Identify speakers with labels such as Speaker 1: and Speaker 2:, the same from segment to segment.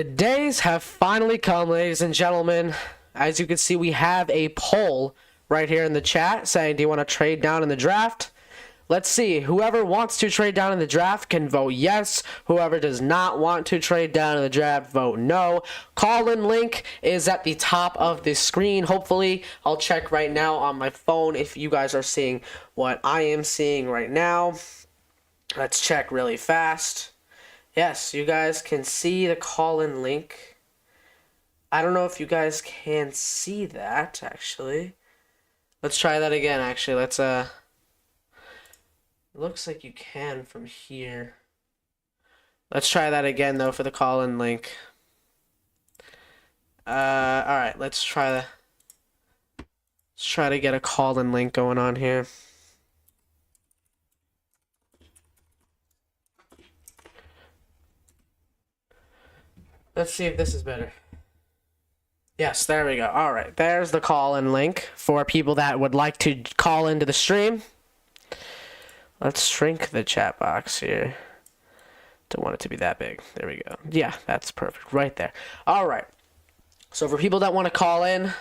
Speaker 1: The days have finally come, ladies and gentlemen. As you can see, we have a poll right here in the chat saying, do you want to trade down in the draft? Let's see. Whoever wants to trade down in the draft can vote yes. Whoever does not want to trade down in the draft, vote no. Call-in link is at the top of the screen. Hopefully, I'll check right now on my phone if you guys are seeing what I am seeing right now. Let's check really fast. Yes, you guys can see the call-in link. I don't know if you guys can see that, actually. Let's try that again, actually. Let's, it looks like you can from here. Let's try that again, though, for the call-in link. Alright, let's try to get a call-in link going on here. Let's see if this is better. Yes, there we go. All right, there's the call-in link for people that would like to call into the stream. Let's shrink the chat box here. Don't want it to be that big. There we go. Yeah, that's perfect right there. All right. So for people that want to call in, I'm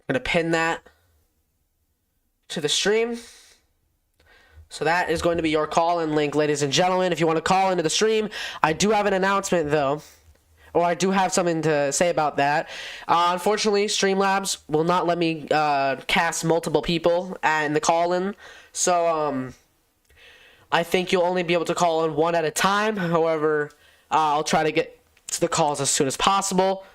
Speaker 1: going to pin that to the stream. So that is going to be your call-in link, ladies and gentlemen. If you want to call into the stream, I do have an announcement, though. Or I do have something to say about that. Unfortunately, Streamlabs will not let me cast multiple people in the call-in. So, I think you'll only be able to call in one at a time. However, I'll try to get to the calls as soon as possible.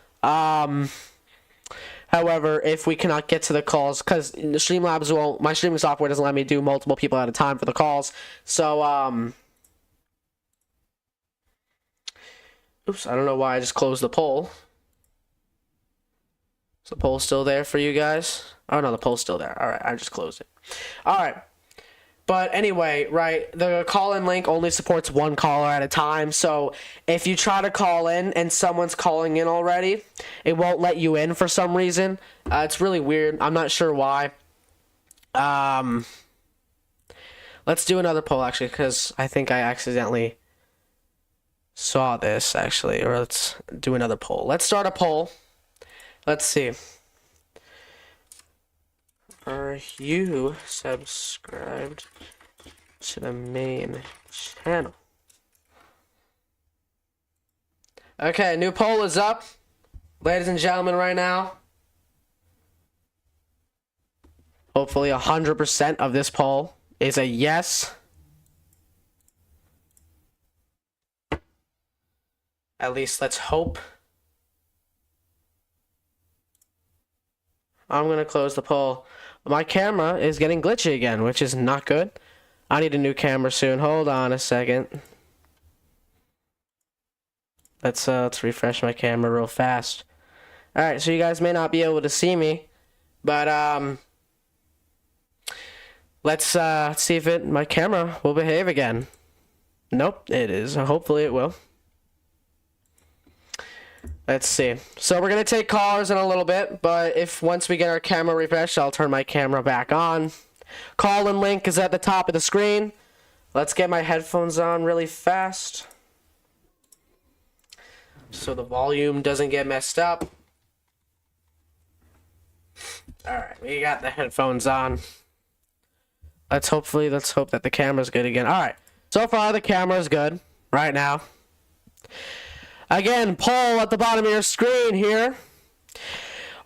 Speaker 1: However, if we cannot get to the calls, because Streamlabs won't, my streaming software doesn't let me do multiple people at a time for the calls. So, oops, I don't know why I just closed the poll. Is the poll still there for you guys? Oh, no, the poll's still there. All right, I just closed it. All right. But anyway, right, the call-in link only supports one caller at a time, so if you try to call in and someone's calling in already, it won't let you in for some reason. It's really weird. I'm not sure why. Let's do another poll, actually, because I think I accidentally saw this, actually. Or let's do another poll. Let's start a poll. Let's see. Are you subscribed to the main channel? Okay, new poll is up. Ladies and gentlemen, right now. Hopefully 100% of this poll is a yes. At least let's hope. I'm going to close the poll. My camera is getting glitchy again, which is not good. I need a new camera soon. Hold on a second. Let's refresh my camera real fast. Alright, so you guys may not be able to see me, but let's see if my camera will behave again. Nope, it is. Hopefully it will. Let's see. So we're going to take callers in a little bit, but once we get our camera refreshed, I'll turn my camera back on. Call-in link is at the top of the screen. Let's get my headphones on really fast so the volume doesn't get messed up. Alright, we got the headphones on. Let's hope that the camera's good again. Alright, so far the camera's good right now. Again, poll at the bottom of your screen here.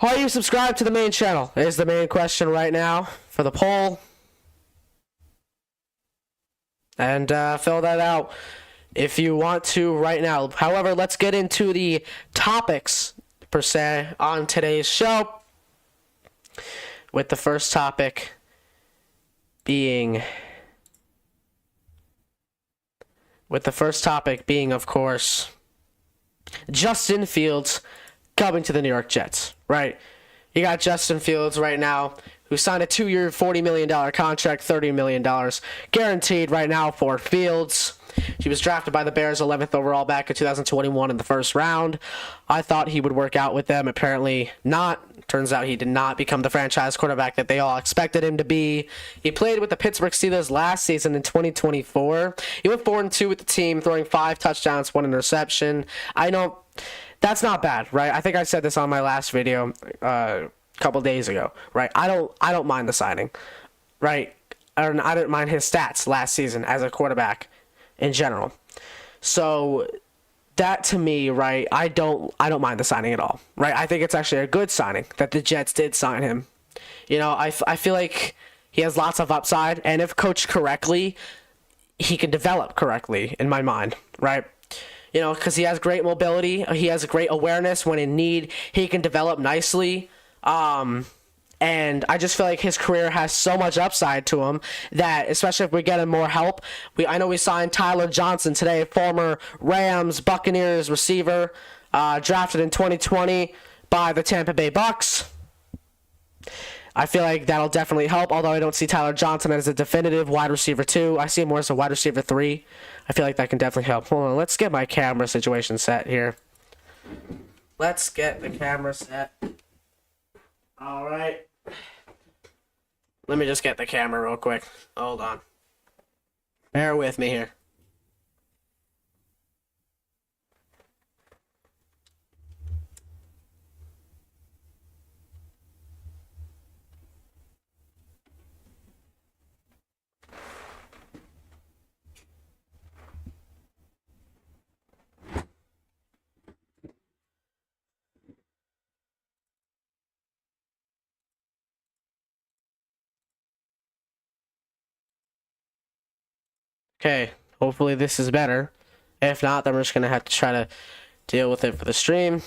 Speaker 1: Are you subscribed to the main channel? Is the main question right now for the poll. And fill that out if you want to right now. However, let's get into the topics, per se, on today's show. With the first topic being... of course... Justin Fields coming to the New York Jets, right? You got Justin Fields right now, who signed a 2-year, $40 million contract, $30 million guaranteed right now for Fields. He was drafted by the Bears 11th overall back in 2021 in the first round. I thought he would work out with them. Apparently not. Turns out he did not become the franchise quarterback that they all expected him to be. He played with the Pittsburgh Steelers last season in 2024. He went 4-2 with the team, throwing 5 touchdowns, 1 interception. I know that's not bad, right? I think I said this on my last video a couple days ago, right? I don't mind the signing, right? I didn't mind his stats last season as a quarterback in general. So that to me, right, I don't mind the signing at all, right? I think it's actually a good signing that the Jets did sign him. You know, I feel like he has lots of upside, and if coached correctly, he can develop correctly in my mind, right? You know, because he has great mobility, he has great awareness when in need, he can develop nicely. And I just feel like his career has so much upside to him that, especially if we get him more help, I know we signed Tyler Johnson today, former Rams, Buccaneers receiver, drafted in 2020 by the Tampa Bay Bucks. I feel like that'll definitely help, although I don't see Tyler Johnson as a definitive wide receiver 2. I see him more as a wide receiver 3. I feel like that can definitely help. Hold on, let's get my camera situation set here. Let's get the camera set. All right. Let me just get the camera real quick. Hold on. Bear with me here. Okay, hopefully this is better. If not, then we're just going to have to try to deal with it for the stream.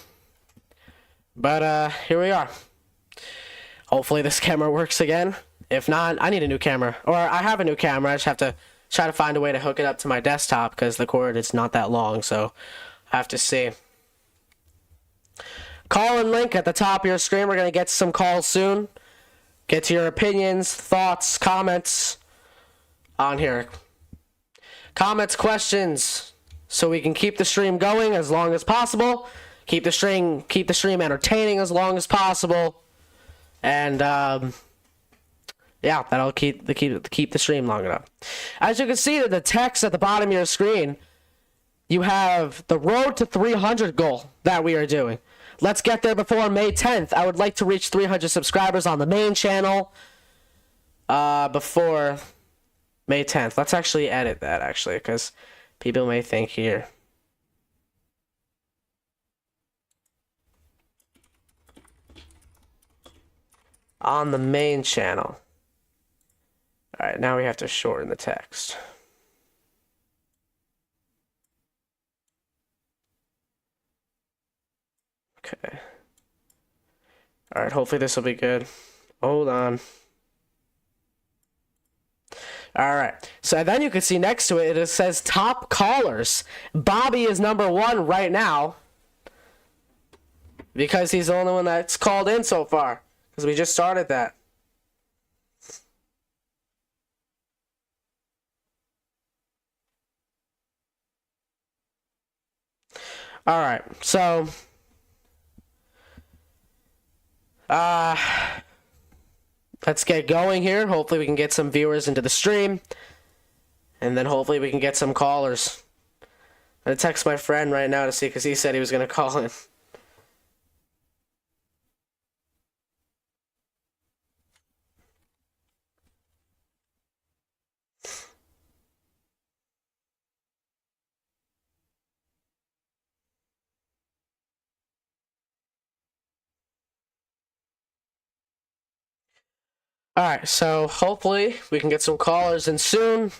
Speaker 1: But here we are. Hopefully this camera works again. If not, I need a new camera. Or I have a new camera. I just have to try to find a way to hook it up to my desktop because the cord is not that long. So I have to see. Call-in link at the top of your screen. We're going to get some calls soon. Get to your opinions, thoughts, comments on here. Comments, questions, so we can keep the stream going as long as possible. Keep the stream entertaining as long as possible. And yeah, that'll keep the stream long enough. As you can see, the text at the bottom of your screen, you have the road to 300 goal that we are doing. Let's get there before May 10th. I would like to reach 300 subscribers on the main channel before May 10th. Let's actually edit that, actually, because people may think here. On the main channel. Alright, now we have to shorten the text. Okay. Alright, hopefully this will be good. Hold on. Alright, so then you can see next to it, it says top callers. Bobby is number 1 right now. Because he's the only one that's called in so far. Because we just started that. Alright, so let's get going here. Hopefully we can get some viewers into the stream. And then hopefully we can get some callers. I'm going to text my friend right now to see, because he said he was going to call in. Alright, so hopefully we can get some callers in soon.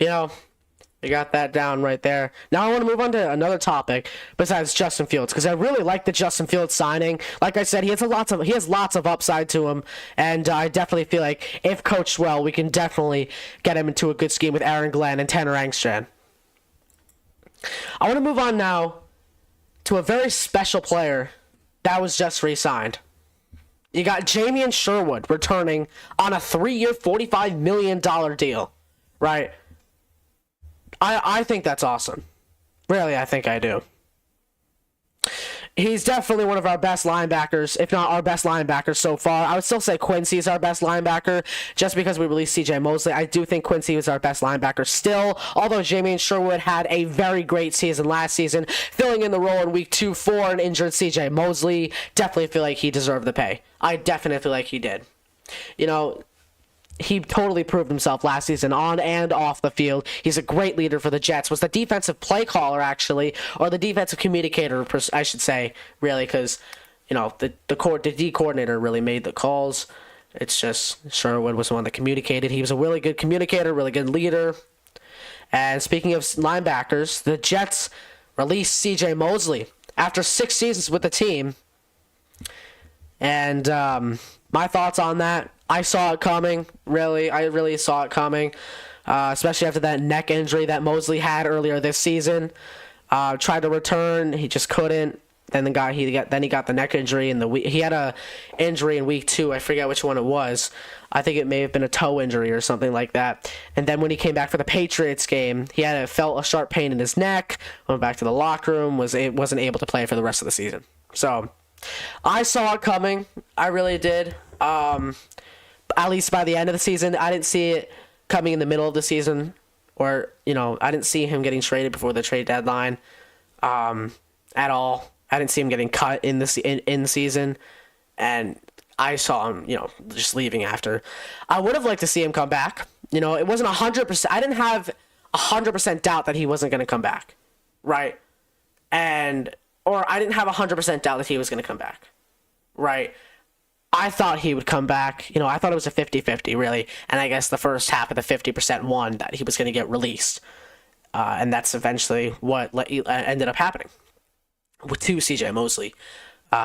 Speaker 1: You know, we got that down right there. Now I want to move on to another topic besides Justin Fields, because I really like the Justin Fields signing. Like I said, he has lots of upside to him, and I definitely feel like if coached well, we can definitely get him into a good scheme with Aaron Glenn and Tanner Engstrand. I want to move on now to a very special player that was just re-signed. You got Jamien Sherwood returning on a 3-year, $45 million deal, right? I think that's awesome. Really, I think I do. He's definitely one of our best linebackers, if not our best linebacker so far. I would still say Quincy's our best linebacker, just because we released CJ Mosley. I do think Quincy was our best linebacker still, although Jamie Sherwood had a very great season last season, filling in the role in week 2 for an injured CJ Mosley. Definitely feel like he deserved the pay. I definitely feel like he did. You know, he totally proved himself last season on and off the field. He's a great leader for the Jets. Was the defensive play caller, actually, or the defensive communicator, I should say, really, because, you know, the D coordinator really made the calls. It's just Sherwood was the one that communicated. He was a really good communicator, really good leader. And speaking of linebackers, the Jets released CJ Mosley after 6 seasons with the team. And my thoughts on that, I saw it coming, really. I really saw it coming, especially after that neck injury that Mosley had earlier this season. Tried to return, he just couldn't. Then he got the neck injury he had a injury in week 2. I forget which one it was. I think it may have been a toe injury or something like that. And then when he came back for the Patriots game, he felt a sharp pain in his neck. Went back to the locker room. Wasn't able to play for the rest of the season. So I saw it coming. I really did. At least by the end of the season, I didn't see it coming in the middle of the season, or, you know, I didn't see him getting traded before the trade deadline at all. I didn't see him getting cut in the season, and I saw him, you know, just leaving after. I would have liked to see him come back. You know, it wasn't 100%. I didn't have 100% doubt that he wasn't going to come back, right? Or I didn't have 100% doubt that he was going to come back, right? I thought he would come back. You know, I thought it was a 50-50, really. And I guess the first half of the 50% won that he was going to get released. And that's eventually what ended up happening to CJ Mosley.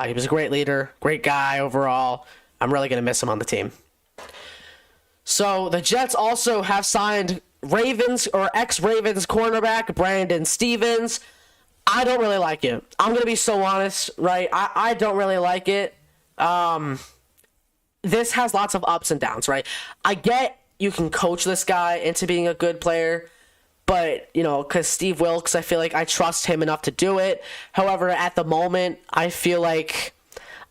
Speaker 1: He was a great leader, great guy overall. I'm really going to miss him on the team. So the Jets also have signed Ravens or ex-Ravens cornerback Brandon Stevens. I don't really like it. I'm going to be so honest, right? I don't really like it. This has lots of ups and downs, right? I get you can coach this guy into being a good player, but, you know, because Steve Wilkes, I feel like I trust him enough to do it. However, at the moment, I feel like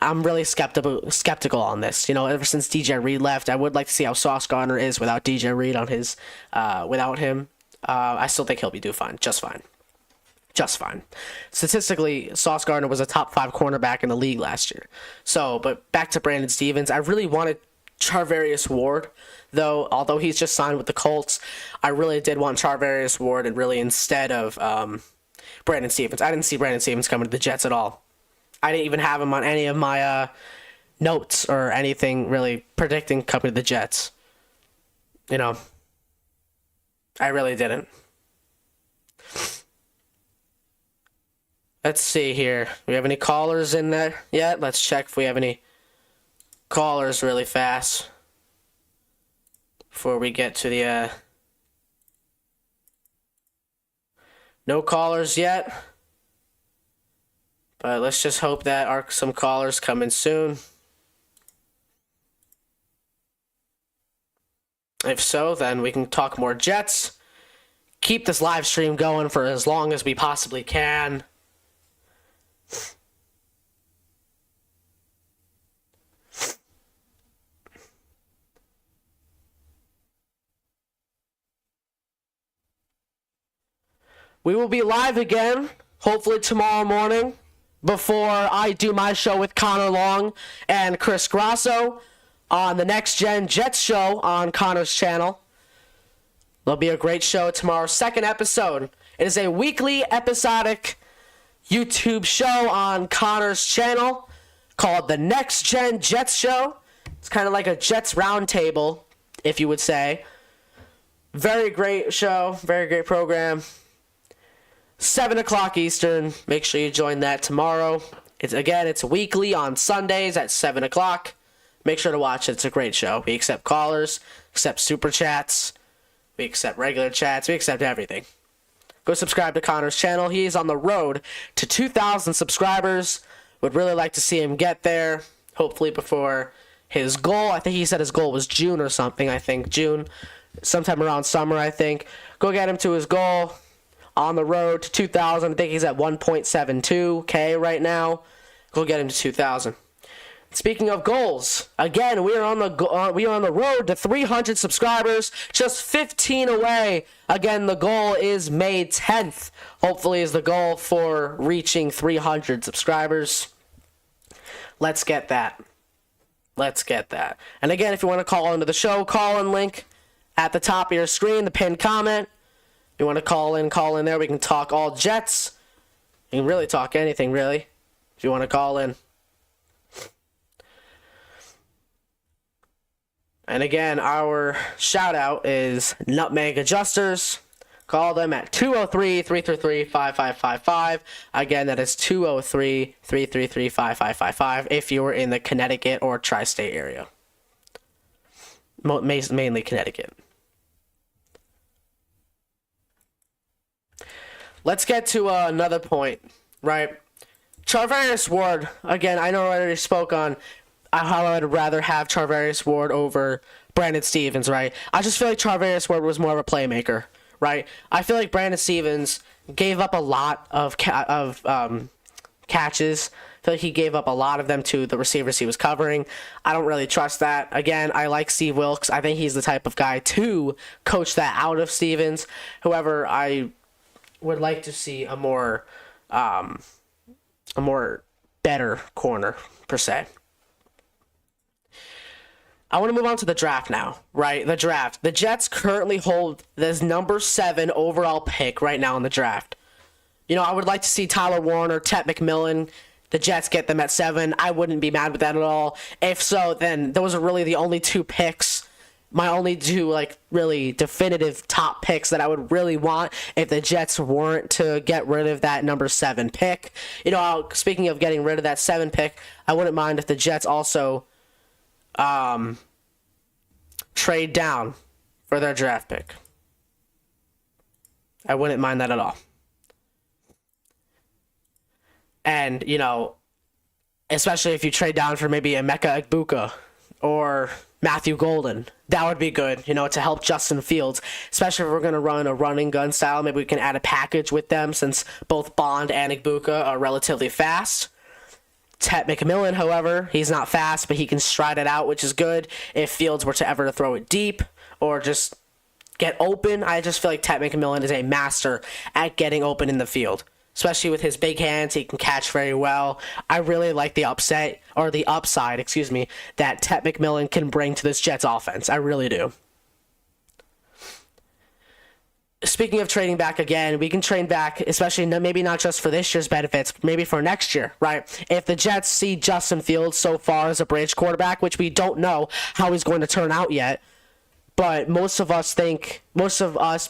Speaker 1: I'm really skeptical on this. You know, ever since DJ Reed left, I would like to see how Sauce Gardner is without DJ Reed on his, without him. I still think he'll be fine, just fine. Just fine. Statistically, Sauce Gardner was a top 5 cornerback in the league last year. So, but back to Brandon Stevens. I really wanted Charvarius Ward, though, although he's just signed with the Colts. I really did want Charvarius Ward and really instead of Brandon Stevens. I didn't see Brandon Stevens coming to the Jets at all. I didn't even have him on any of my notes or anything really predicting coming to the Jets. You know, I really didn't. Let's see here. Do we have any callers in there yet? Let's check if we have any callers really fast before we get to the no callers yet, but let's just hope that some callers come in soon. If so, then we can talk more Jets, keep this live stream going for as long as we possibly can. We will be live again, hopefully tomorrow morning, before I do my show with Connor Long and Chris Grasso on the Next Gen Jets show on Connor's channel. There'll be a great show tomorrow. Second episode. It is a weekly episodic YouTube show on Connor's channel called the Next Gen Jets show. It's kind of like a Jets roundtable, if you would say. Very great show, very great program. 7 o'clock Eastern. Make sure you join that tomorrow. It's weekly on Sundays at 7 o'clock. Make sure to watch it. It's a great show. We accept callers, accept super chats, we accept regular chats, we accept everything. Go subscribe to Connor's channel. He is on the road to 2,000 subscribers. Would really like to see him get there. Hopefully before his goal. I think he said his goal was June or something. I think June. sometime around summer, I think. Go get him to his goal on the road to 2,000. I think he's at 1.72K right now. Go get him to 2,000. Speaking of goals, again, we are on the road to 300 subscribers, just 15 away. Again, the goal is May 10th. Hopefully, is the goal for reaching 300 subscribers. Let's get that. Let's get that. And again, if you want to call into the show, call-in link at the top of your screen, the pinned comment. If you want to call in there. We can talk all Jets. You can really talk anything, really, if you want to call in. And again, our shout out is Nutmeg Adjusters. Call them at 203-333-5555. Again, that is 203-333-5555 if you were in the Connecticut or tri-state area. Mainly Connecticut. Let's get to another point, right? Charvarius Ward, again, I know I already spoke on how I'd rather have Charvarius Ward over Brandon Stevens, right? I just feel like Charvarius Ward was more of a playmaker, right? I feel like Brandon Stevens gave up a lot of catches. I feel like he gave up a lot of them to the receivers he was covering. I don't really trust that. Again, I like Steve Wilkes. I think he's the type of guy to coach that out of Stevens. However, I would like to see a more better corner, per se. I want to move on to the draft now, right? The draft. The Jets currently hold this number 7 overall pick right now in the draft. You know, I would like to see Tyler Warner, Tet McMillan, the Jets get them at 7. I wouldn't be mad with that at all. If so, then those are really the only 2 picks. My only 2, like, really definitive top picks that I would really want if the Jets weren't to get rid of that number 7 pick. You know, speaking of getting rid of that 7 pick, I wouldn't mind if the Jets also trade down for their draft pick. I wouldn't mind that at all. And, you know, especially if you trade down for maybe Emeka Egbuka or Matthew Golden, that would be good, you know, to help Justin Fields, especially if we're going to run a running gun style. Maybe we can add a package with them since both Bond and Egbuka are relatively fast. Tet McMillan, however, he's not fast, but he can stride it out, which is good. If Fields were to ever throw it deep or just get open, I just feel like Tet McMillan is a master at getting open in the field. Especially with his big hands, he can catch very well. I really like the upside, that Tet McMillan can bring to this Jets offense. I really do. Speaking of trading back again, we can trade back, especially maybe not just for this year's benefits, maybe for next year, right? If the Jets see Justin Fields so far as a bridge quarterback, which we don't know how he's going to turn out yet, but most of us,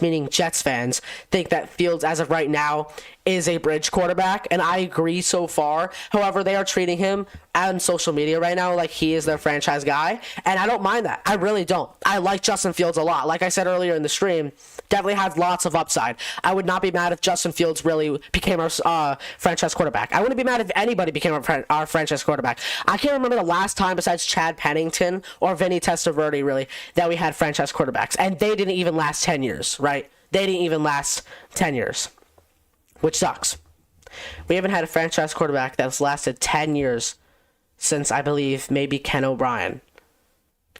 Speaker 1: meaning Jets fans, think that Fields, as of right now, is a bridge quarterback, and I agree so far. However, they are treating him on social media right now like he is their franchise guy, and I don't mind that. I really don't. I like Justin Fields a lot. Like I said earlier in the stream, definitely has lots of upside. I would not be mad if Justin Fields really became our franchise quarterback. I wouldn't be mad if anybody became our franchise quarterback. I can't remember the last time, besides Chad Pennington or Vinny Testaverde, really, that we had franchise quarterbacks, and they didn't even last 10 years, right? They didn't even last 10 years. Which sucks. We haven't had a franchise quarterback that's lasted 10 years since, I believe, maybe Ken O'Brien.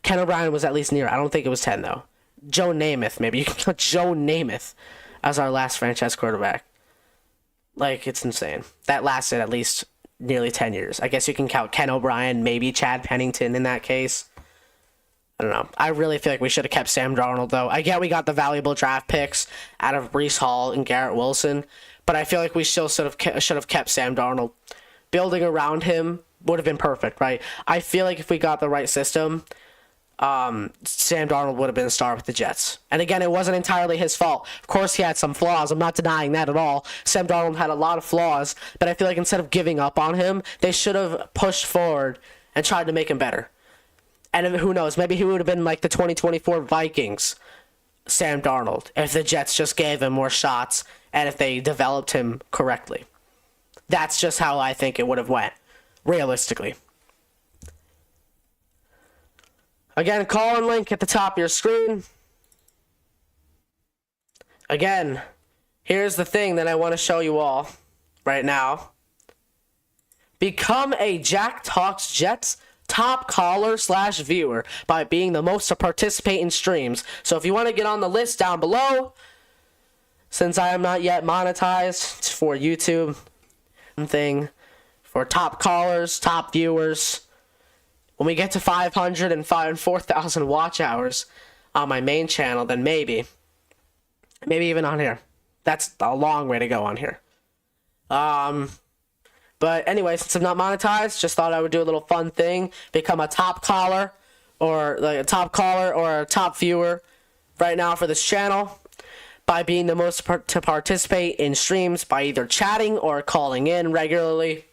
Speaker 1: Ken O'Brien was at least near. I don't think it was 10, though. Joe Namath, maybe. You can count Joe Namath as our last franchise quarterback. Like, it's insane. That lasted at least nearly 10 years. I guess you can count Ken O'Brien, maybe Chad Pennington in that case. I don't know. I really feel like we should have kept Sam Darnold, though. I get we got the valuable draft picks out of Breece Hall and Garrett Wilson, but I feel like we still should have kept Sam Darnold. Building around him would have been perfect, right? I feel like if we got the right system, Sam Darnold would have been a star with the Jets. And again, it wasn't entirely his fault. Of course, he had some flaws. I'm not denying that at all. Sam Darnold had a lot of flaws, but I feel like instead of giving up on him, they should have pushed forward and tried to make him better. And who knows, maybe he would have been like the 2024 Vikings, Sam Darnold, if the Jets just gave him more shots and if they developed him correctly. That's just how I think it would have went, realistically. Again, call and link at the top of your screen. again, here's the thing that I want to show you all right now. Become a Jack Talks Jets top caller / viewer by being the most to participate in streams. So if you want to get on the list down below, since I am not yet monetized for YouTube thing, for top callers, top viewers, when we get to 500 and 4,000 watch hours on my main channel, then maybe even on here. That's a long way to go on here. But anyway, since I'm not monetized, just thought I would do a little fun thing. Become a top caller or a top viewer right now for this channel by being the most to participate in streams by either chatting or calling in regularly.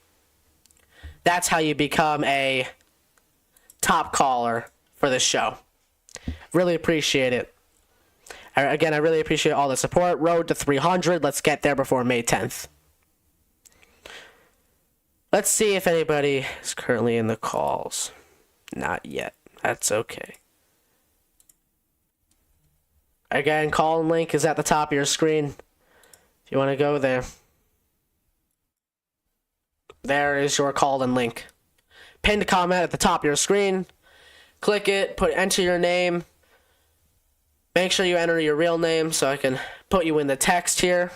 Speaker 1: That's how you become a top caller for this show. Really appreciate it. Again, I really appreciate all the support. Road to 300. Let's get there before May 10th. Let's see if anybody is currently in the calls. Not yet. That's okay. Again, call link is at the top of your screen. If you want to go there. There is your call-in link. Pinned comment at the top of your screen. Click it, enter your name. Make sure you enter your real name so I can put you in the text here.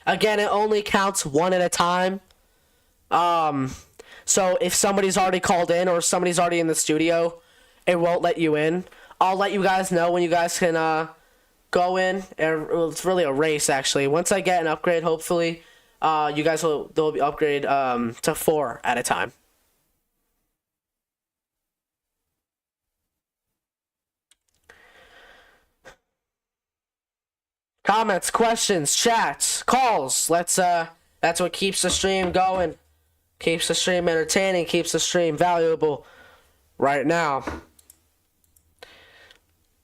Speaker 1: Again, it only counts one at a time. So if somebody's already called in or somebody's already in the studio, it won't let you in. I'll let you guys know when you guys can go in. It's really a race, actually. Once I get an upgrade, hopefully, you guys will be upgraded to 4 at a time. Comments, questions, chats, calls. That's what keeps the stream going. Keeps the stream entertaining, keeps the stream valuable right now.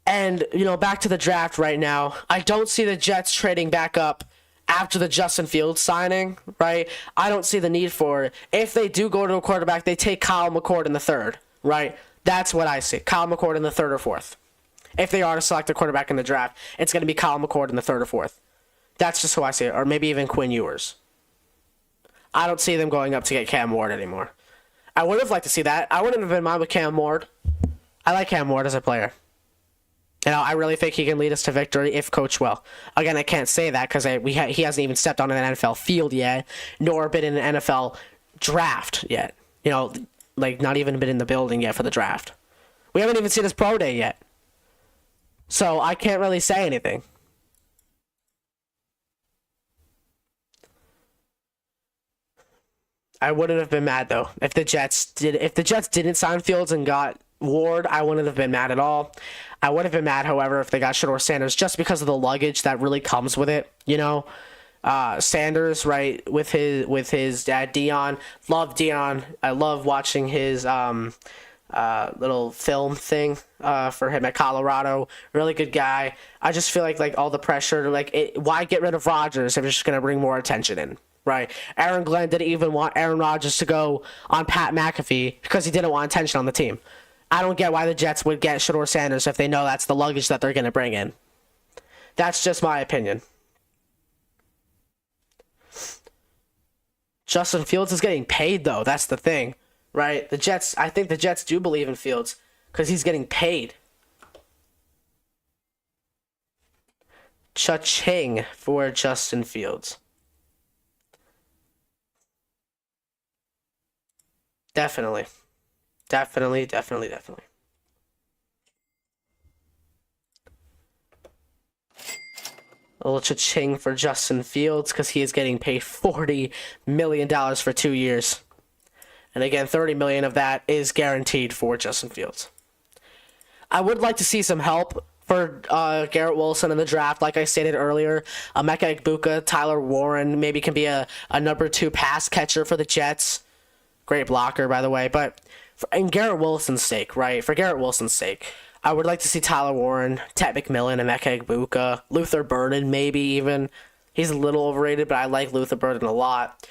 Speaker 1: And, back to the draft right now. I don't see the Jets trading back up after the Justin Fields signing, right? I don't see the need for it. If they do go to a quarterback, they take Kyle McCord in the 3rd, right? That's what I see. Kyle McCord in the 3rd or 4th. If they are to select a quarterback in the draft, it's going to be Kyle McCord in the 3rd or 4th. That's just who I see it. Or maybe even Quinn Ewers. I don't see them going up to get Cam Ward anymore. I would have liked to see that. I wouldn't have been mad with Cam Ward. I like Cam Ward as a player. I really think he can lead us to victory if coached well. Again, I can't say that because he hasn't even stepped on an NFL field yet, nor been in an NFL draft yet. Not even been in the building yet for the draft. We haven't even seen his pro day yet. So I can't really say anything. I wouldn't have been mad though if the Jets didn't sign Fields and got Ward. I wouldn't have been mad at all. I would have been mad, however, if they got Shedeur Sanders just because of the luggage that really comes with it. Sanders, right, with his dad Dion. Love Dion. I love watching his little film thing for him at Colorado. Really good guy. I just feel like all the pressure, why get rid of Rodgers if you're just gonna bring more attention in, right? Aaron Glenn didn't even want Aaron Rodgers to go on Pat McAfee because he didn't want attention on the team. I don't get why the Jets would get Shedeur Sanders if they know that's the luggage that they're gonna bring in. That's just my opinion. Justin Fields is getting paid though. That's the thing. Right, I think the Jets do believe in Fields because he's getting paid. Cha-ching for Justin Fields. Definitely. Definitely. A little cha-ching for Justin Fields because he is getting paid $40 million for 2 years. And again, $30 million of that is guaranteed for Justin Fields. I would like to see some help for Garrett Wilson in the draft. Like I stated earlier, Emeka Egbuka, Tyler Warren maybe can be a number 2 pass catcher for the Jets. Great blocker, by the way. But for Garrett Wilson's sake, right? For Garrett Wilson's sake, I would like to see Tyler Warren, Ted McMillan, Emeka Egbuka, Luther Burden maybe even. He's a little overrated, but I like Luther Burden a lot.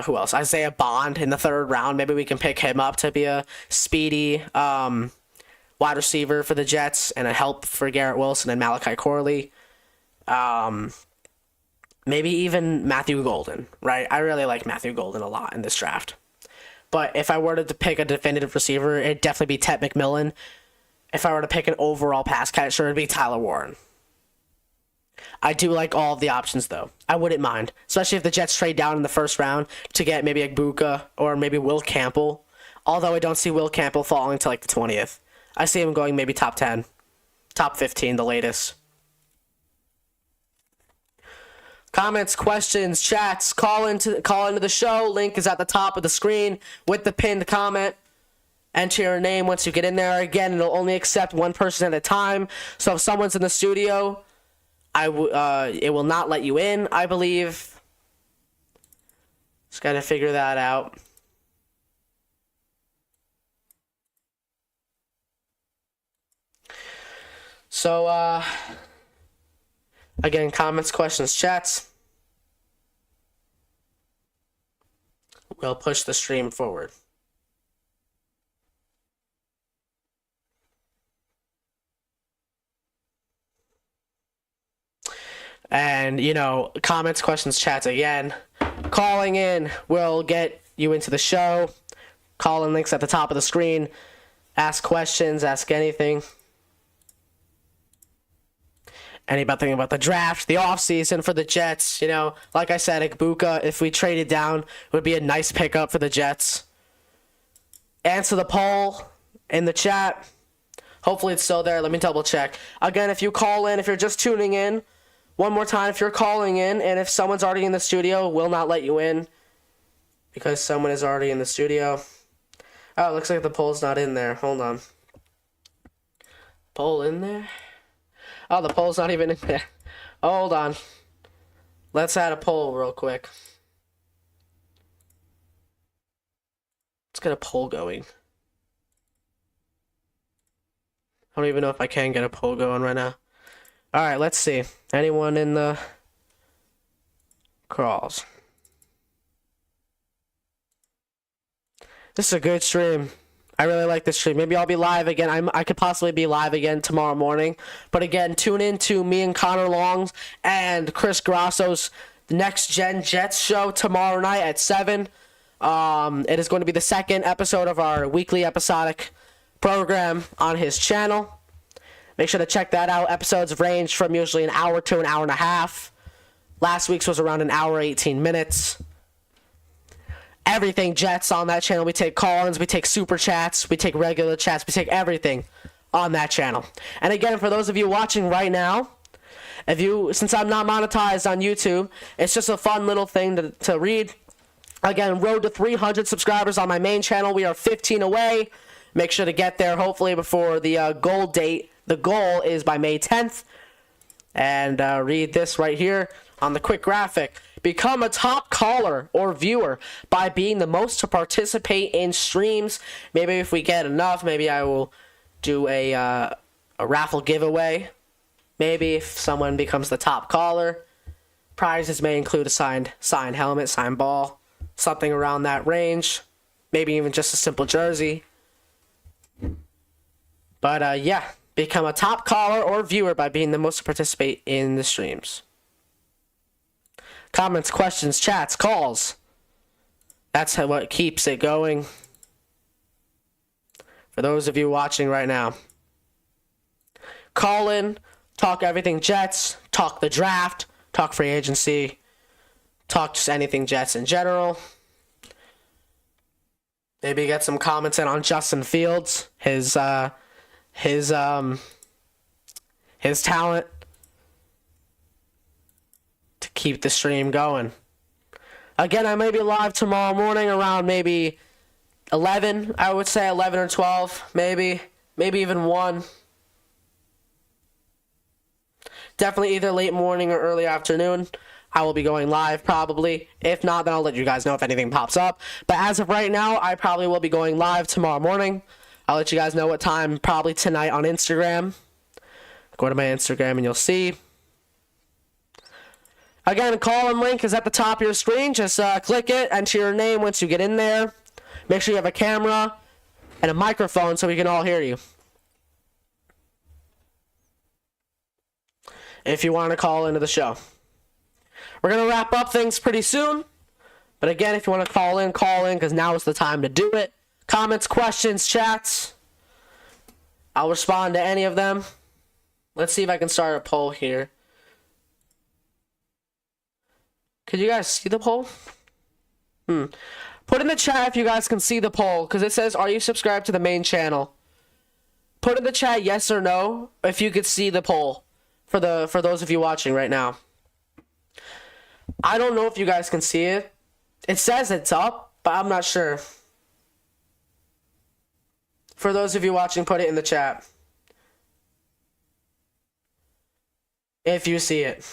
Speaker 1: Who else? Isaiah Bond in the 3rd round. Maybe we can pick him up to be a speedy wide receiver for the Jets and a help for Garrett Wilson and Malachi Corley. Maybe even Matthew Golden, right? I really like Matthew Golden a lot in this draft. But if I were to pick a definitive receiver, it'd definitely be Ted McMillan. If I were to pick an overall pass catcher, it'd be Tyler Warren. I do like all of the options, though. I wouldn't mind, especially if the Jets trade down in the first round to get maybe Igbuka or maybe Will Campbell. Although I don't see Will Campbell falling to like the 20th. I see him going maybe top 10, top 15, the latest. Comments, questions, chats, call into the show. Link is at the top of the screen with the pinned comment. Enter your name once you get in there. Again, it'll only accept one person at a time. So if someone's in the studio, it will not let you in, I believe. Just gotta figure that out. So, again, comments, questions, chats. We'll push the stream forward. And, comments, questions, chats again. Calling in will get you into the show. Call-in links at the top of the screen. Ask questions, ask anything. Anything about the draft, the offseason for the Jets. Like I said, Igbuka, if we traded down, would be a nice pickup for the Jets. Answer the poll in the chat. Hopefully it's still there. Let me double check. Again, if you call in, if you're just tuning in, one more time, if you're calling in, and if someone's already in the studio, will not let you in because someone is already in the studio. Oh, it looks like the poll's not in there. Hold on. Poll in there? Oh, the poll's not even in there. Hold on. Let's add a poll real quick. Let's get a poll going. I don't even know if I can get a poll going right now. Alright, let's see. Anyone in the crawls? This is a good stream. I really like this stream. Maybe I'll be live again. I could possibly be live again tomorrow morning. But again, tune in to me and Connor Long's and Chris Grasso's Next Gen Jets show tomorrow night at 7. It is going to be the second episode of our weekly episodic program on his channel. Make sure to check that out. Episodes range from usually an hour to an hour and a half. Last week's was around an hour, 18 minutes. Everything Jets on that channel. We take call-ins, we take super chats, we take regular chats, we take everything on that channel. And again, for those of you watching right now, since I'm not monetized on YouTube, it's just a fun little thing to read. Again, road to 300 subscribers on my main channel. We are 15 away. Make sure to get there hopefully before the goal date. The goal is by May 10th. And read this right here on the quick graphic. Become a top caller or viewer by being the most to participate in streams. Maybe if we get enough, maybe I will do a raffle giveaway. Maybe if someone becomes the top caller. Prizes may include a signed helmet, signed ball, something around that range. Maybe even just a simple jersey. But yeah, become a top caller or viewer by being the most to participate in the streams. Comments, questions, chats, calls. That's what keeps it going. For those of you watching right now. Call in, talk everything Jets, talk the draft, talk free agency, talk just anything Jets in general. Maybe get some comments in on Justin Fields, his talent. Keep the stream going. Again, I may be live tomorrow morning around maybe 11. I would say 11 or 12, maybe even 1. Definitely either late morning or early afternoon. I will be going live probably. If not, then I'll let you guys know if anything pops up. But as of right now, I probably will be going live tomorrow morning. I'll let you guys know what time, probably tonight on Instagram. Go to my Instagram and you'll see. Again, the call-in link is at the top of your screen. Just click it, enter your name once you get in there. Make sure you have a camera and a microphone so we can all hear you. if you want to call into the show. We're going to wrap up things pretty soon. But again, if you want to call in, because now is the time to do it. Comments, questions, chats. I'll respond to any of them. Let's see if I can start a poll here. Could you guys see the poll? Put in the chat if you guys can see the poll, because it says, are you subscribed to the main channel? Put in the chat yes or no if you could see the poll for those of you watching right now. I don't know if you guys can see it. It says it's up, but I'm not sure. For those of you watching, put it in the chat if you see it.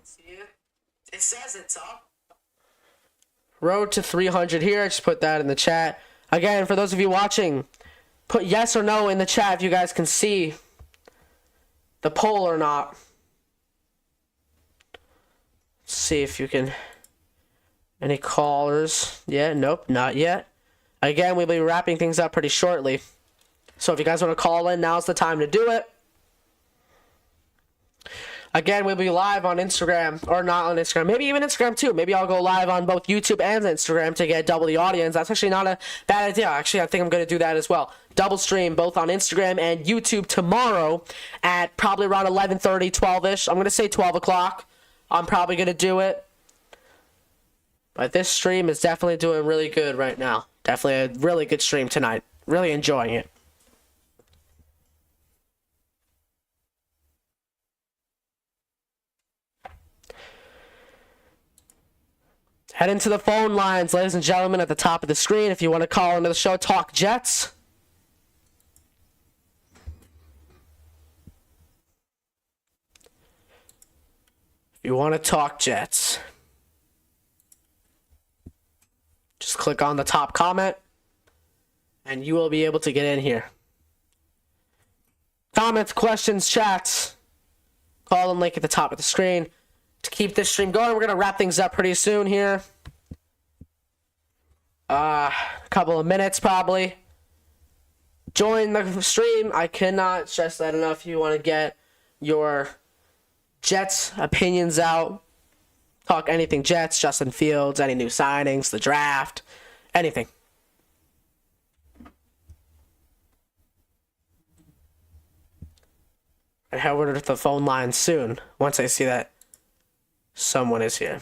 Speaker 1: See it? It says it's up. Road to 300 here. I just put that in the chat. Again, for those of you watching, put yes or no in the chat if you guys can see the poll or not. Let's see if you can. Any callers? Yeah, nope, not yet. Again, we'll be wrapping things up pretty shortly. So if you guys want to call in, now's the time to do it. Again, we'll be live on Instagram, or not on Instagram, maybe even Instagram too. Maybe I'll go live on both YouTube and Instagram to get double the audience. That's actually not a bad idea. Actually, I think I'm going to do that as well. Double stream both on Instagram and YouTube tomorrow at probably around 11:30, 12-ish. I'm going to say 12 o'clock. I'm probably going to do it. But this stream is definitely doing really good right now. Definitely a really good stream tonight. Really enjoying it. Head into the phone lines, ladies and gentlemen, at the top of the screen. If you want to call into the show, talk Jets. If you want to talk Jets, just click on the top comment, and you will be able to get in here. Comments, questions, chats. Call and link at the top of the screen. To keep this stream going, we're going to wrap things up pretty soon here. A couple of minutes probably. Join the stream. I cannot stress that enough. If you want to get your Jets opinions out, talk anything Jets, Justin Fields, any new signings, the draft, anything. And head over to the phone line soon once I see that someone is here.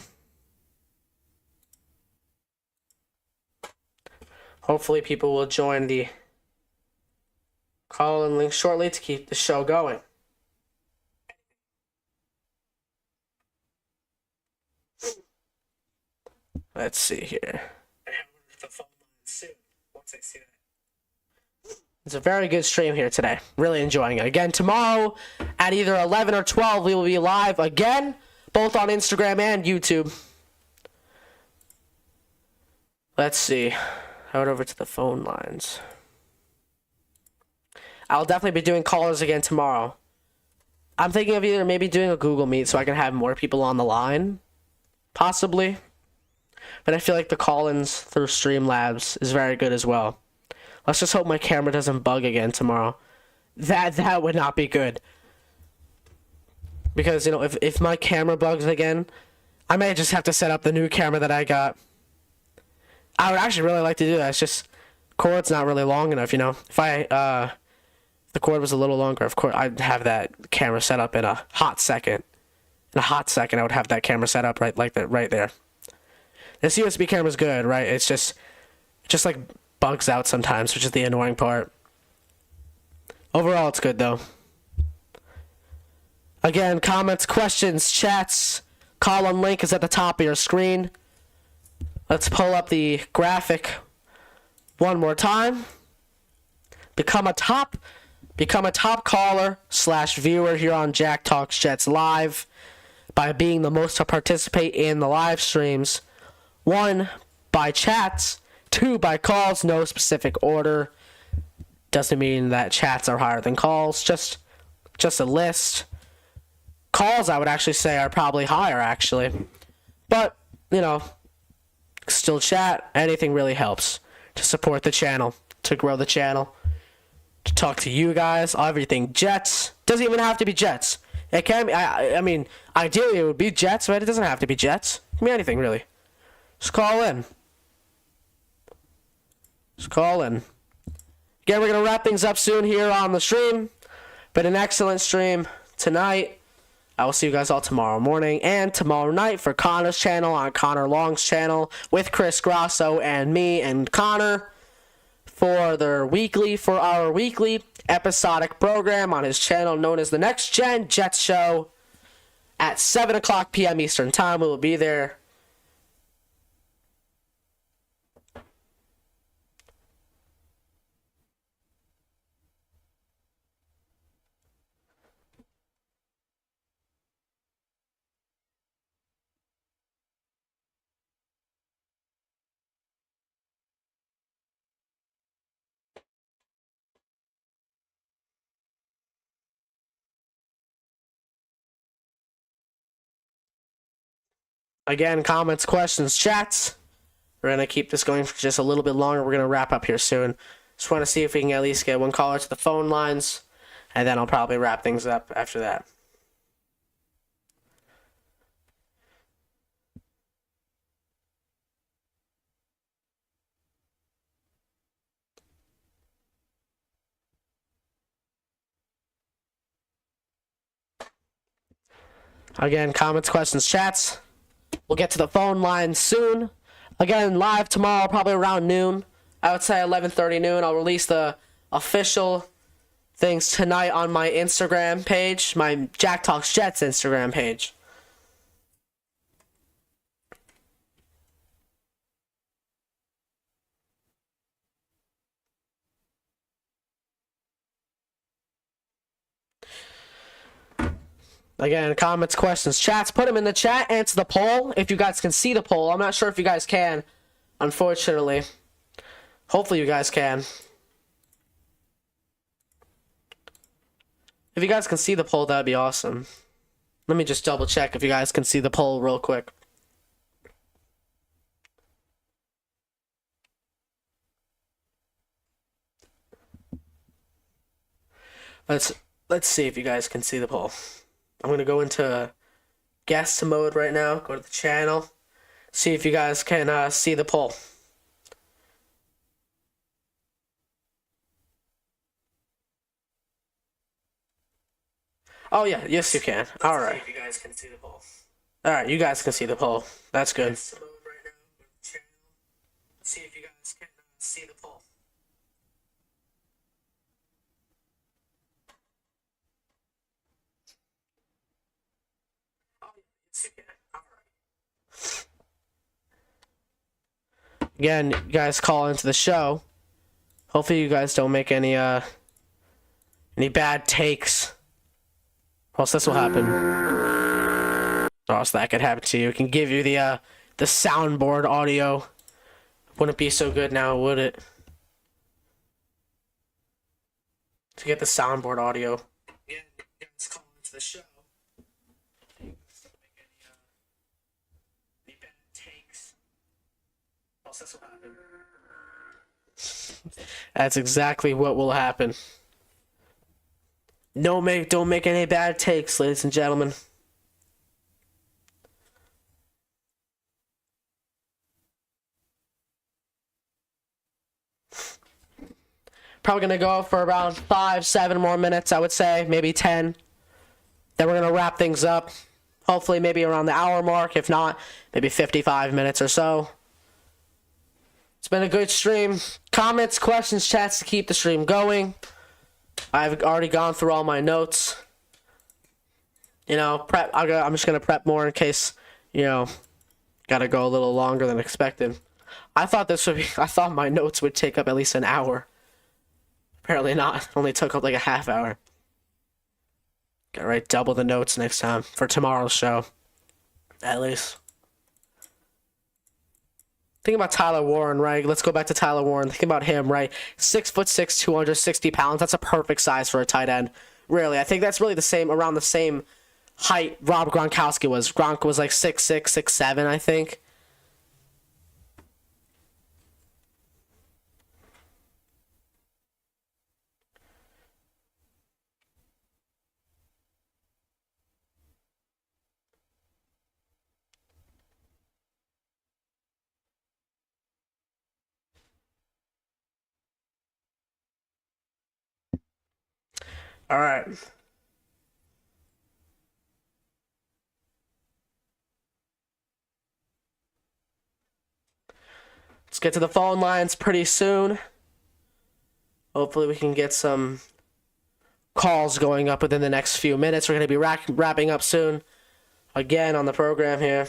Speaker 1: Hopefully people will join the call and link shortly to keep the show going. Let's see here. It's a very good stream here today. Really enjoying it. Again, tomorrow at either 11 or 12, we will be live again, both on Instagram and YouTube. Let's see. Head over to the phone lines. I'll definitely be doing callers again tomorrow. I'm thinking of either maybe doing a Google Meet so I can have more people on the line. Possibly. But I feel like the call-ins through Streamlabs is very good as well. Let's just hope my camera doesn't bug again tomorrow. That would not be good. Because, you know, if my camera bugs again, I may just have to set up the new camera that I got. I would actually really like to do that. It's just cord's not really long enough, you know. If the cord was a little longer, of course I'd have that camera set up in a hot second. In a hot second, I would have that camera set up right like that right there. This USB camera's good, right? It's just like bugs out sometimes, which is the annoying part. Overall, it's good though. Again, comments, questions, chats, call on link is at the top of your screen. Let's pull up the graphic one more time. Become a top caller / viewer here on Jack Talks Jets Live by being the most to participate in the live streams. 1, by chats. 2, by calls. No specific order. Doesn't mean that chats are higher than calls. Just a list. Calls, I would actually say, are probably higher, actually. But, you know, Still chat. Anything really helps to support the channel, to grow the channel, to talk to you guys. Everything Jets. Doesn't even have to be Jets. It can be, I mean, ideally it would be Jets, but it doesn't have to be Jets. It can be anything, really. Just call in. Just call in. Again, we're going to wrap things up soon here on the stream. But an excellent stream tonight. I will see you guys all tomorrow morning and tomorrow night for Connor's channel on Connor Long's channel with Chris Grosso and me and Connor for our weekly episodic program on his channel known as the Next Gen Jets Show at 7 o'clock p.m. Eastern Time. We will be there. Again, comments, questions, chats. We're going to keep this going for just a little bit longer. We're going to wrap up here soon. Just want to see if we can at least get one caller to the phone lines, and then I'll probably wrap things up after that. Again, comments, questions, chats. We'll get to the phone line soon. Again, live tomorrow, probably around noon. I would say 11:30 noon. I'll release the official things tonight on my Instagram page, my Jack Talks Jets Instagram page. Again, comments, questions, chats, put them in the chat. Answer the poll if you guys can see the poll. I'm not sure if you guys can, unfortunately. Hopefully you guys can. If you guys can see the poll, that'd be awesome. Let me just double check if you guys can see the poll real quick. Let's see if you guys can see the poll. I'm going to go into guest mode right now. Go to the channel. See if you guys can see the poll. Oh, yeah. Yes, you can. All right. See if you guys can see the poll. All right. You guys can see the poll. That's good. Guest mode right now. Go to the channel. See if you guys can see the poll. Again, you guys call into the show. Hopefully you guys don't make any bad takes. Or else this will happen. Or else that could happen to you. It can give you the soundboard audio. Wouldn't be so good now, would it? To get the soundboard audio. Again, you guys call into the show. That's exactly what will happen. Don't make any bad takes, ladies and gentlemen. Probably gonna go for around 5-7 more minutes, I would say, maybe 10. Then we're gonna wrap things up. Hopefully maybe around the hour mark. If not, maybe 55 minutes or so. It's been a good stream. Comments, questions, chats to keep the stream going. I've already gone through all my notes. You know, I'm just going to prep more in case, you know, got to go a little longer than expected. I thought my notes would take up at least an hour. Apparently not. Only took up like a half hour. Gotta write double the notes next time for tomorrow's show. At least. Think about Tyler Warren, right? Let's go back to Tyler Warren. Think about him, right? 6'6", 260 pounds. That's a perfect size for a tight end. Really, I think that's really around the same height Rob Gronkowski was. Gronk was like 6'6", 6'7", I think. All right. Let's get to the phone lines pretty soon. Hopefully we can get some calls going up within the next few minutes. We're going to be wrapping up soon again on the program here.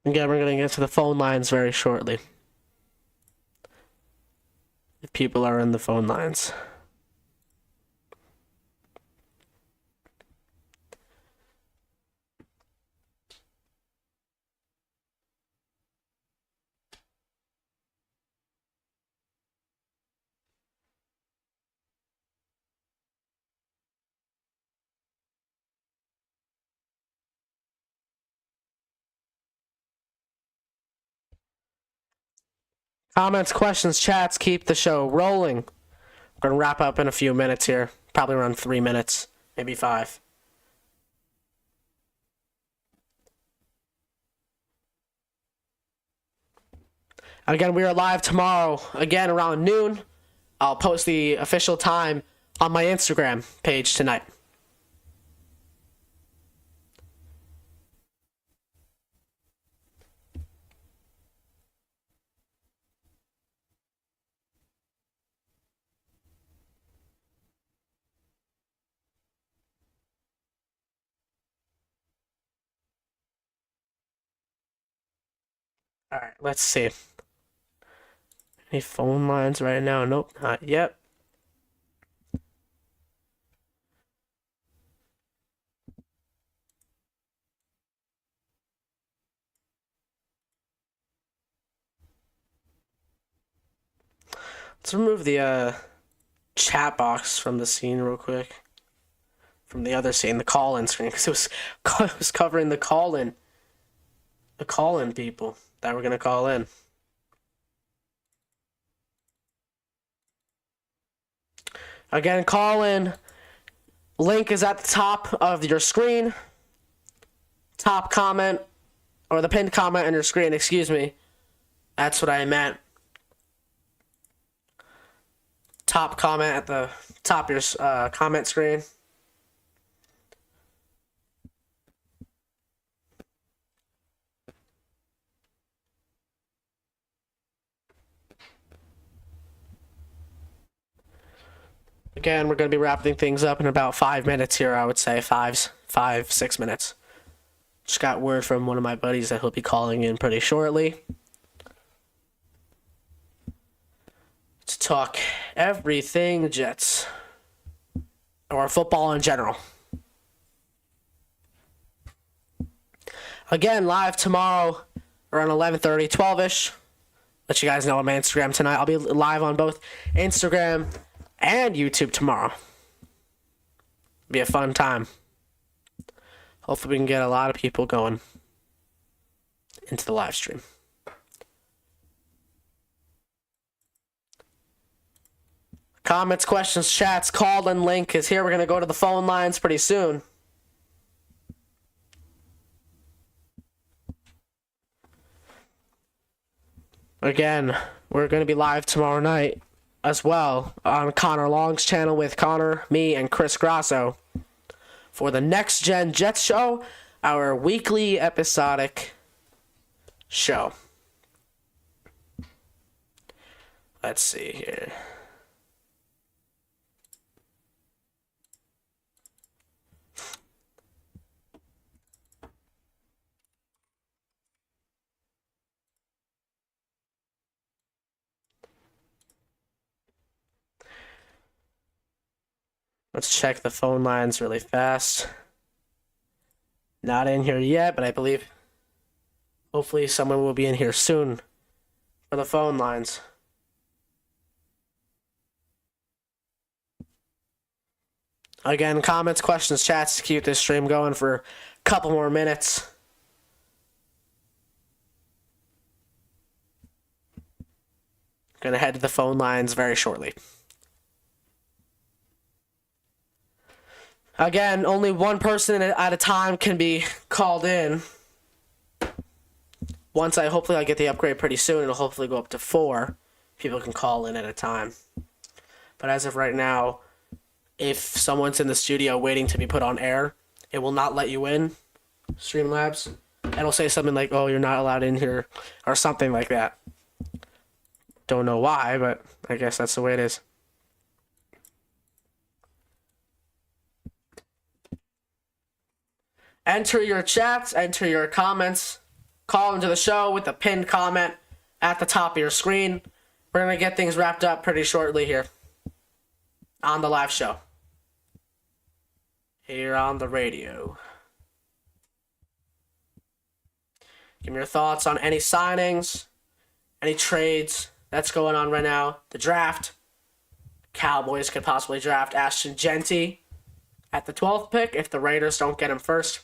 Speaker 1: Again, we're going to get to the phone lines very shortly. If people are in the phone lines. Comments, questions, chats, keep the show rolling. We're going to wrap up in a few minutes here. Probably around 3 minutes, maybe 5. Again, we are live tomorrow, again around noon. I'll post the official time on my Instagram page tonight. All right, let's see. Any phone lines right now? Nope, not yet. Let's remove the chat box from the scene real quick. From the other scene, the call-in screen, because it was covering the call-in people that were gonna call in. Again, call-in link is at the top of your screen. Top comment, or the pinned comment on your screen, excuse me. That's what I meant. Top comment at the top of your comment screen. Again, we're going to be wrapping things up in about 5 minutes here, I would say. 6 minutes. Just got word from one of my buddies that he'll be calling in pretty shortly to talk everything Jets, or football in general. Again, live tomorrow around 11:30, 12-ish. Let you guys know on my Instagram tonight. I'll be live on both Instagram and YouTube tomorrow. Be a fun time. Hopefully we can get a lot of people going into the live stream. Comments, questions, chats, call and link is here. We're going to go to the phone lines pretty soon. Again, we're going to be live tomorrow night as well on Connor Long's channel with Connor, me, and Chris Grasso for the Next Gen Jets show, our weekly episodic show. Let's see here. Let's check the phone lines really fast. Not in here yet, but I believe hopefully someone will be in here soon for the phone lines. Again, comments, questions, chats to keep this stream going for a couple more minutes. Gonna head to the phone lines very shortly. Again, only one person at a time can be called in. Once hopefully I get the upgrade pretty soon, it'll hopefully go up to 4 people can call in at a time. But as of right now, if someone's in the studio waiting to be put on air, it will not let you in, Streamlabs. It'll say something like, oh, you're not allowed in here, or something like that. Don't know why, but I guess that's the way it is. Enter your chats, enter your comments, call into the show with the pinned comment at the top of your screen. We're going to get things wrapped up pretty shortly here on the live show. Here on the radio. Give me your thoughts on any signings, any trades that's going on right now. The draft. Cowboys could possibly draft Ashton Genty at the 12th pick if the Raiders don't get him first,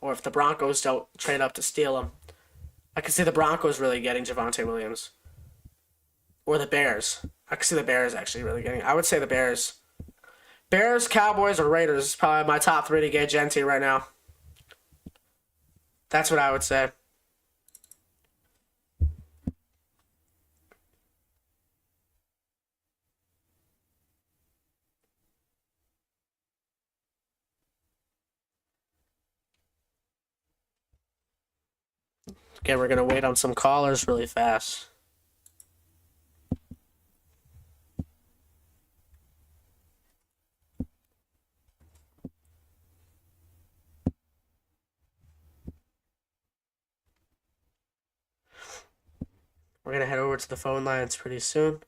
Speaker 1: or if the Broncos don't trade up to steal him. I could see the Broncos really getting Javonte Williams. Or the Bears. I could see the Bears actually really getting. I would say the Bears. Bears, Cowboys, or Raiders is probably my top 3 to get Genty right now. That's what I would say. Again, we're going to wait on some callers really fast. We're going to head over to the phone lines pretty soon.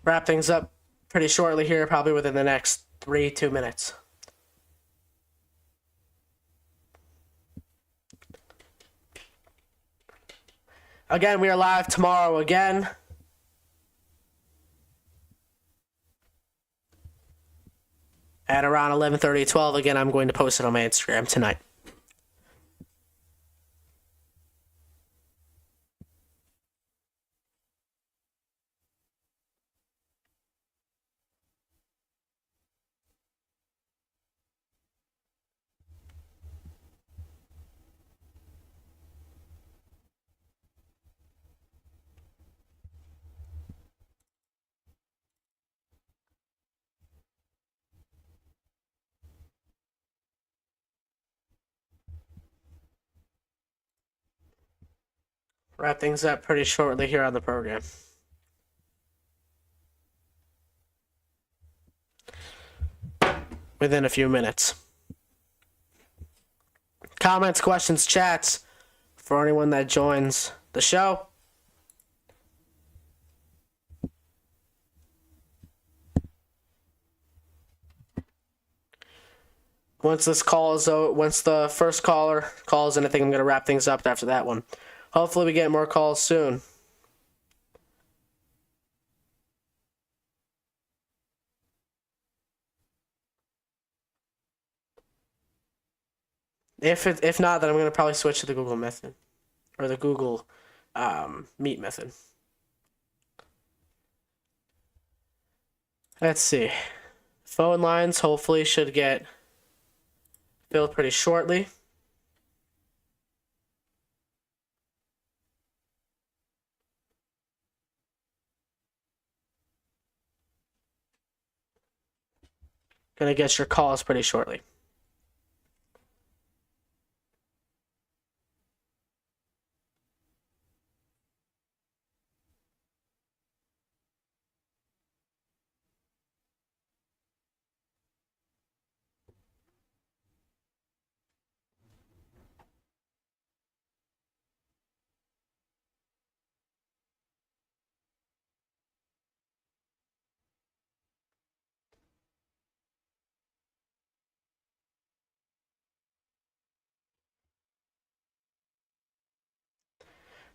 Speaker 1: Wrap things up pretty shortly here, probably within the next 2 minutes. Again, we are live tomorrow again. At around 11:30, 12. Again, I'm going to post it on my Instagram tonight. Wrap things up pretty shortly here on the program. Within a few minutes. Comments, questions, chats for anyone that joins the show. Once this call is over, once the first caller calls in, I think I'm going to wrap things up after that one. Hopefully we get more calls soon. If not, then I'm going to probably switch to the Google method. Or the Google Meet method. Let's see. Phone lines hopefully should get filled pretty shortly. Gonna get your calls pretty shortly.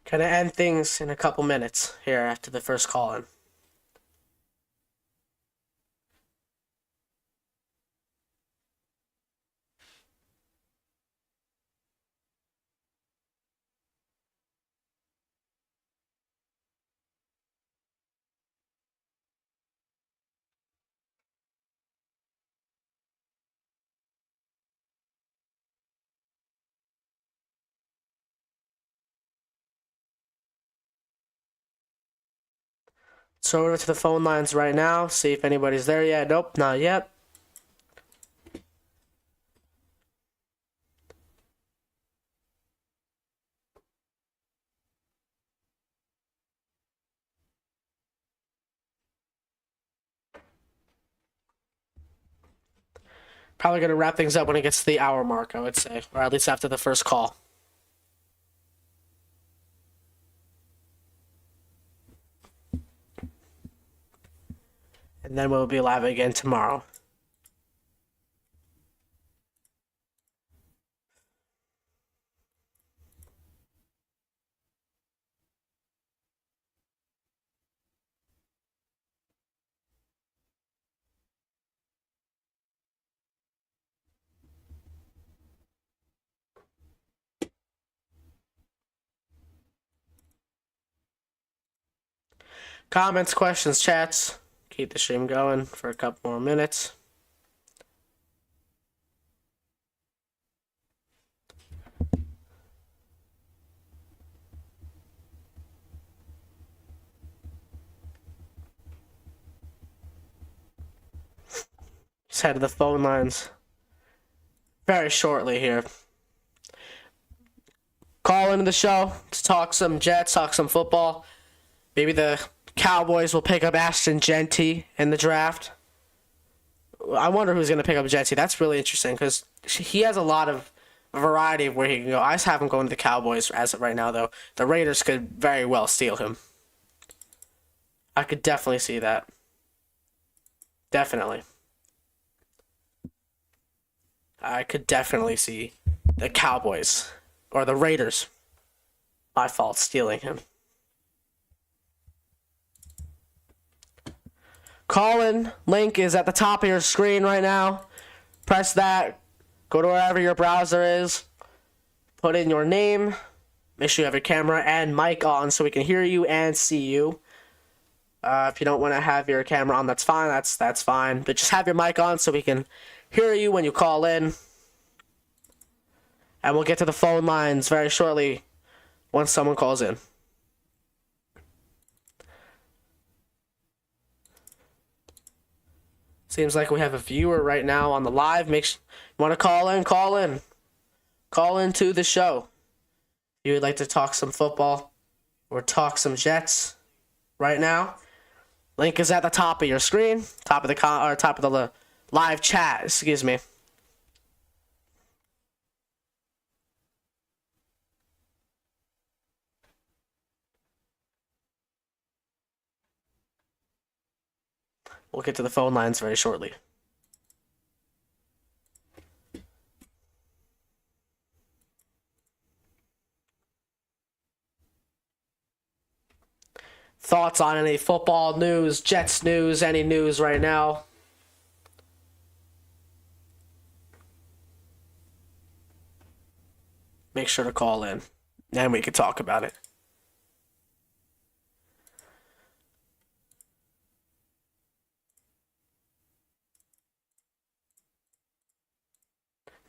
Speaker 1: Gonna end things in a couple minutes here after the first call in. So over to the phone lines right now. See if anybody's there yet. Nope, not yet. Probably going to wrap things up when it gets to the hour mark, I would say. Or at least after the first call. And then we'll be live again tomorrow. Comments, questions, chats. Keep the stream going for a couple more minutes. Just head to the phone lines very shortly here. Call into the show to talk some Jets, talk some football. Maybe the Cowboys will pick up Ashton Genty in the draft. I wonder who's going to pick up Genty. That's really interesting because he has a lot of variety of where he can go. I just have him going to the Cowboys as of right now, though. The Raiders could very well steal him. I could definitely see that. Definitely. I could definitely see the Cowboys or the Raiders, my fault, stealing him. Call-in link is at the top of your screen right now. Press that. Go to wherever your browser is. Put in your name. Make sure you have your camera and mic on so we can hear you and see you. If you don't want to have your camera on, that's fine. That's fine. But just have your mic on so we can hear you when you call in. And we'll get to the phone lines very shortly once someone calls in. Seems like we have a viewer right now on the live. You want to call in? Call in. Call into the show. If you would like to talk some football or talk some Jets right now, link is at the top of your screen, top of the live chat. Excuse me. We'll get to the phone lines very shortly. Thoughts on any football news, Jets news, any news right now? Make sure to call in, and we can talk about it.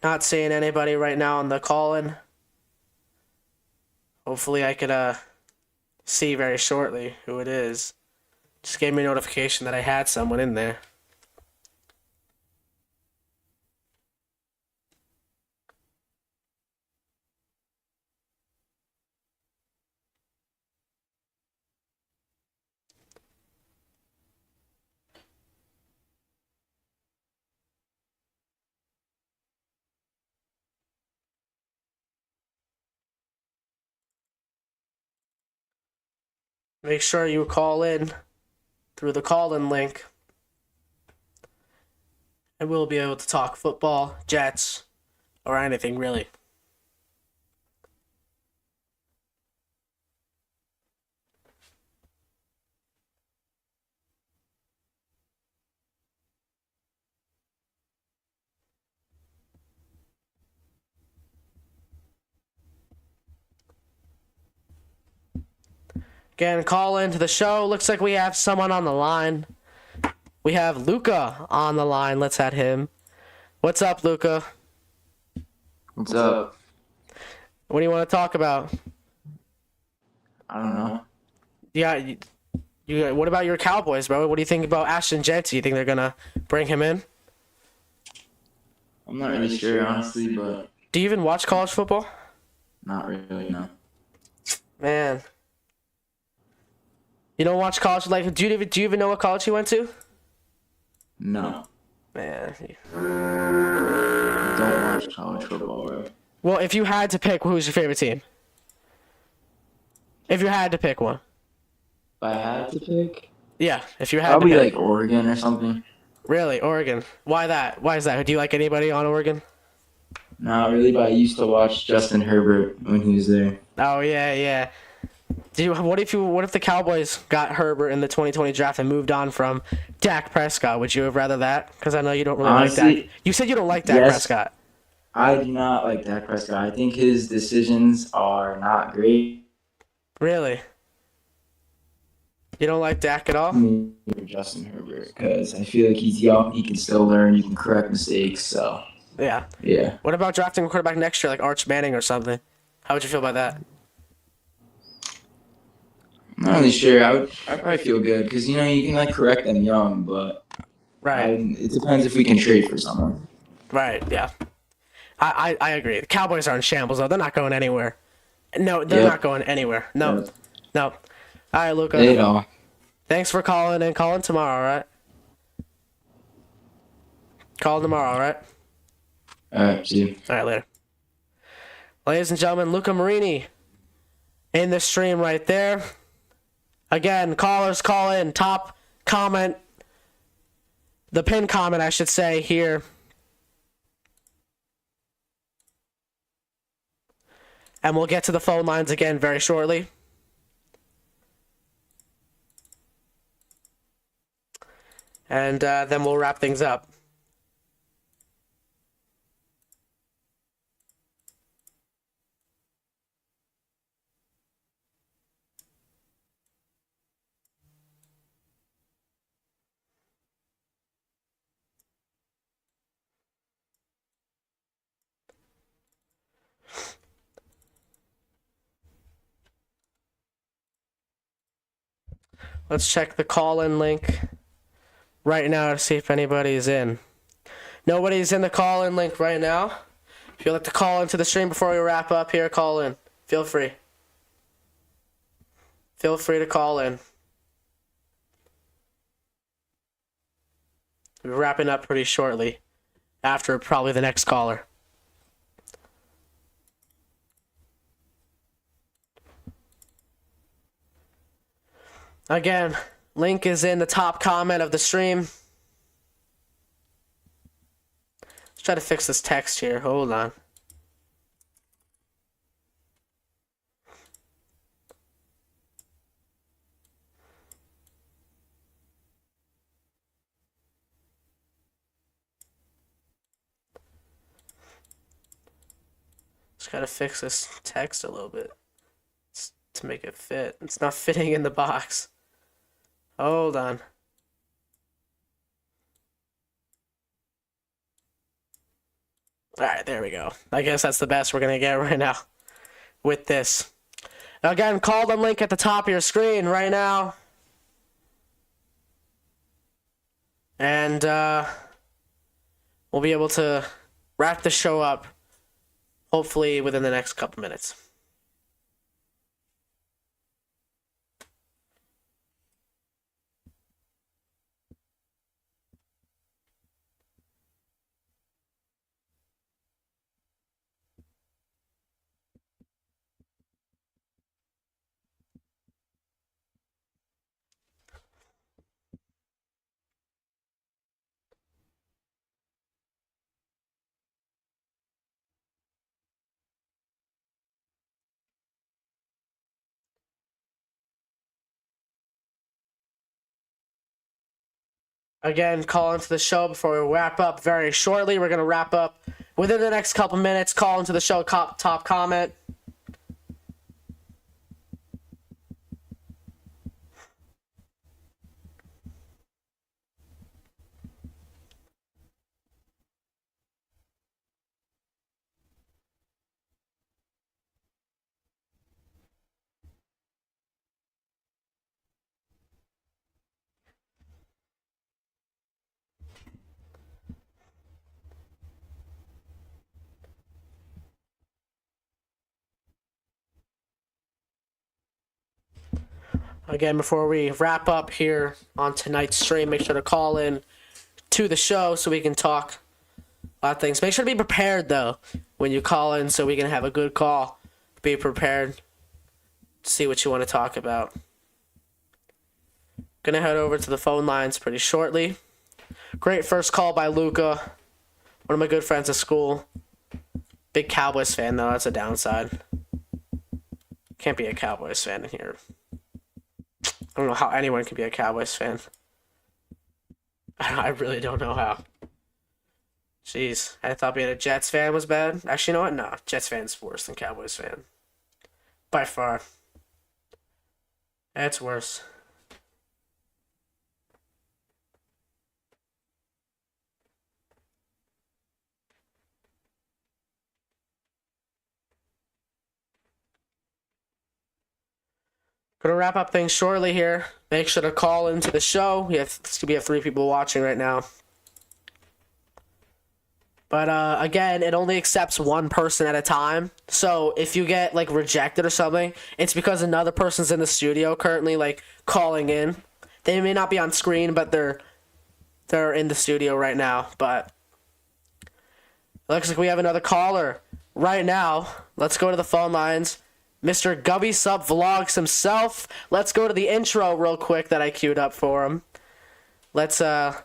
Speaker 1: Not seeing anybody right now on the call-in. Hopefully I could see very shortly who it is. Just gave me a notification that I had someone in there. Make sure you call in through the call-in link. And we'll be able to talk football, Jets, or anything really. Again, call into the show. Looks like we have someone on the line. We have Luca on the line. Let's add him. What's up, Luca?
Speaker 2: What's up?
Speaker 1: What do you want to talk about?
Speaker 2: I don't know.
Speaker 1: Yeah, What about your Cowboys, bro? What do you think about Ashton Jeanty? You think they're gonna bring him in?
Speaker 2: I'm not really sure, honestly, but
Speaker 1: Do you even watch college football?
Speaker 2: not really, no.
Speaker 1: Man, you don't watch college. Like, do you even know what college he went to?
Speaker 2: No.
Speaker 1: Man.
Speaker 2: I don't watch college football, bro.
Speaker 1: Well, if you had to pick, who's your favorite team? If you had to pick one.
Speaker 2: If I had to pick,
Speaker 1: Yeah, if you had
Speaker 2: probably
Speaker 1: to pick.
Speaker 2: like Oregon or something.
Speaker 1: Really, Oregon. Why that? Why is that? Do you like anybody on Oregon?
Speaker 2: Not really, but I used to watch Justin Herbert when he was there.
Speaker 1: Oh yeah, yeah. What if the Cowboys got Herbert in the 2020 draft and moved on from Dak Prescott? Would you have rather that? Because I know you don't really
Speaker 2: Honestly,
Speaker 1: like Dak. You said you don't like Dak
Speaker 2: yes.
Speaker 1: Prescott.
Speaker 2: I do not like Dak Prescott. I think his decisions are not great.
Speaker 1: Really? You don't like Dak at all?
Speaker 2: Justin Herbert, because I feel like he's young. He can still learn. He can correct mistakes. So
Speaker 1: Yeah.
Speaker 2: yeah.
Speaker 1: What about drafting a quarterback next year, like Arch Manning or something? How would you feel about that?
Speaker 2: I'm not really sure. I'd probably feel good because you can like correct them young, but
Speaker 1: Right.
Speaker 2: it depends if we can trade for someone.
Speaker 1: Right. Yeah. I agree. The Cowboys are in shambles though. They're not going anywhere. No, they're
Speaker 2: Yep.
Speaker 1: not going anywhere. No.
Speaker 2: Yep.
Speaker 1: No. All right, Luca.
Speaker 2: They don't.
Speaker 1: Thanks for calling and calling tomorrow, all right? Call tomorrow, all right?
Speaker 2: All right. See you.
Speaker 1: All right, later. Ladies and gentlemen, Luca Marini in the stream right there. Again, callers call in. Top comment. The pinned comment, I should say, here. And we'll get to the phone lines again very shortly. And then we'll wrap things up. Let's check the call-in link right now to see if anybody's in. Nobody's in the call-in link right now. If you'd like to call into the stream before we wrap up here, call in. Feel free. Feel free to call in. We're wrapping up pretty shortly after probably the next caller. Again, link is in the top comment of the stream. Let's try to fix this text here. Hold on. Just gotta fix this text a little bit to make it fit. It's not fitting in the box. Hold on. Alright, there we go. I guess that's the best we're gonna get right now with this. Again, call the link at the top of your screen right now. And we'll be able to wrap the show up hopefully within the next couple minutes. Again, call into the show before we wrap up very shortly. We're going to wrap up within the next couple minutes. Call into the show, top comment. Again, before we wrap up here on tonight's stream, make sure to call in to the show so we can talk a lot of things. Make sure to be prepared, though, when you call in so we can have a good call. Be prepared. See what you want to talk about. Gonna head over to the phone lines pretty shortly. Great first call by Luca. One of my good friends at school. Big Cowboys fan, though. That's a downside. Can't be a Cowboys fan in here. I don't know how anyone can be a Cowboys fan. I really don't know how. Jeez. I thought being a Jets fan was bad. Actually, you know what? No. Jets fan's worse than Cowboys fan. By far. That's worse. Gonna wrap up things shortly here. Make sure to call into the show. We have 3 people watching right now. But again, it only accepts one person at a time. So if you get like rejected or something, it's because another person's in the studio currently like calling in. They may not be on screen, but they're in the studio right now. But looks like we have another caller right now. Let's go to the phone lines. Mr. Gubby Sup Vlogs himself. Let's go to the intro real quick that I queued up for him. Let's head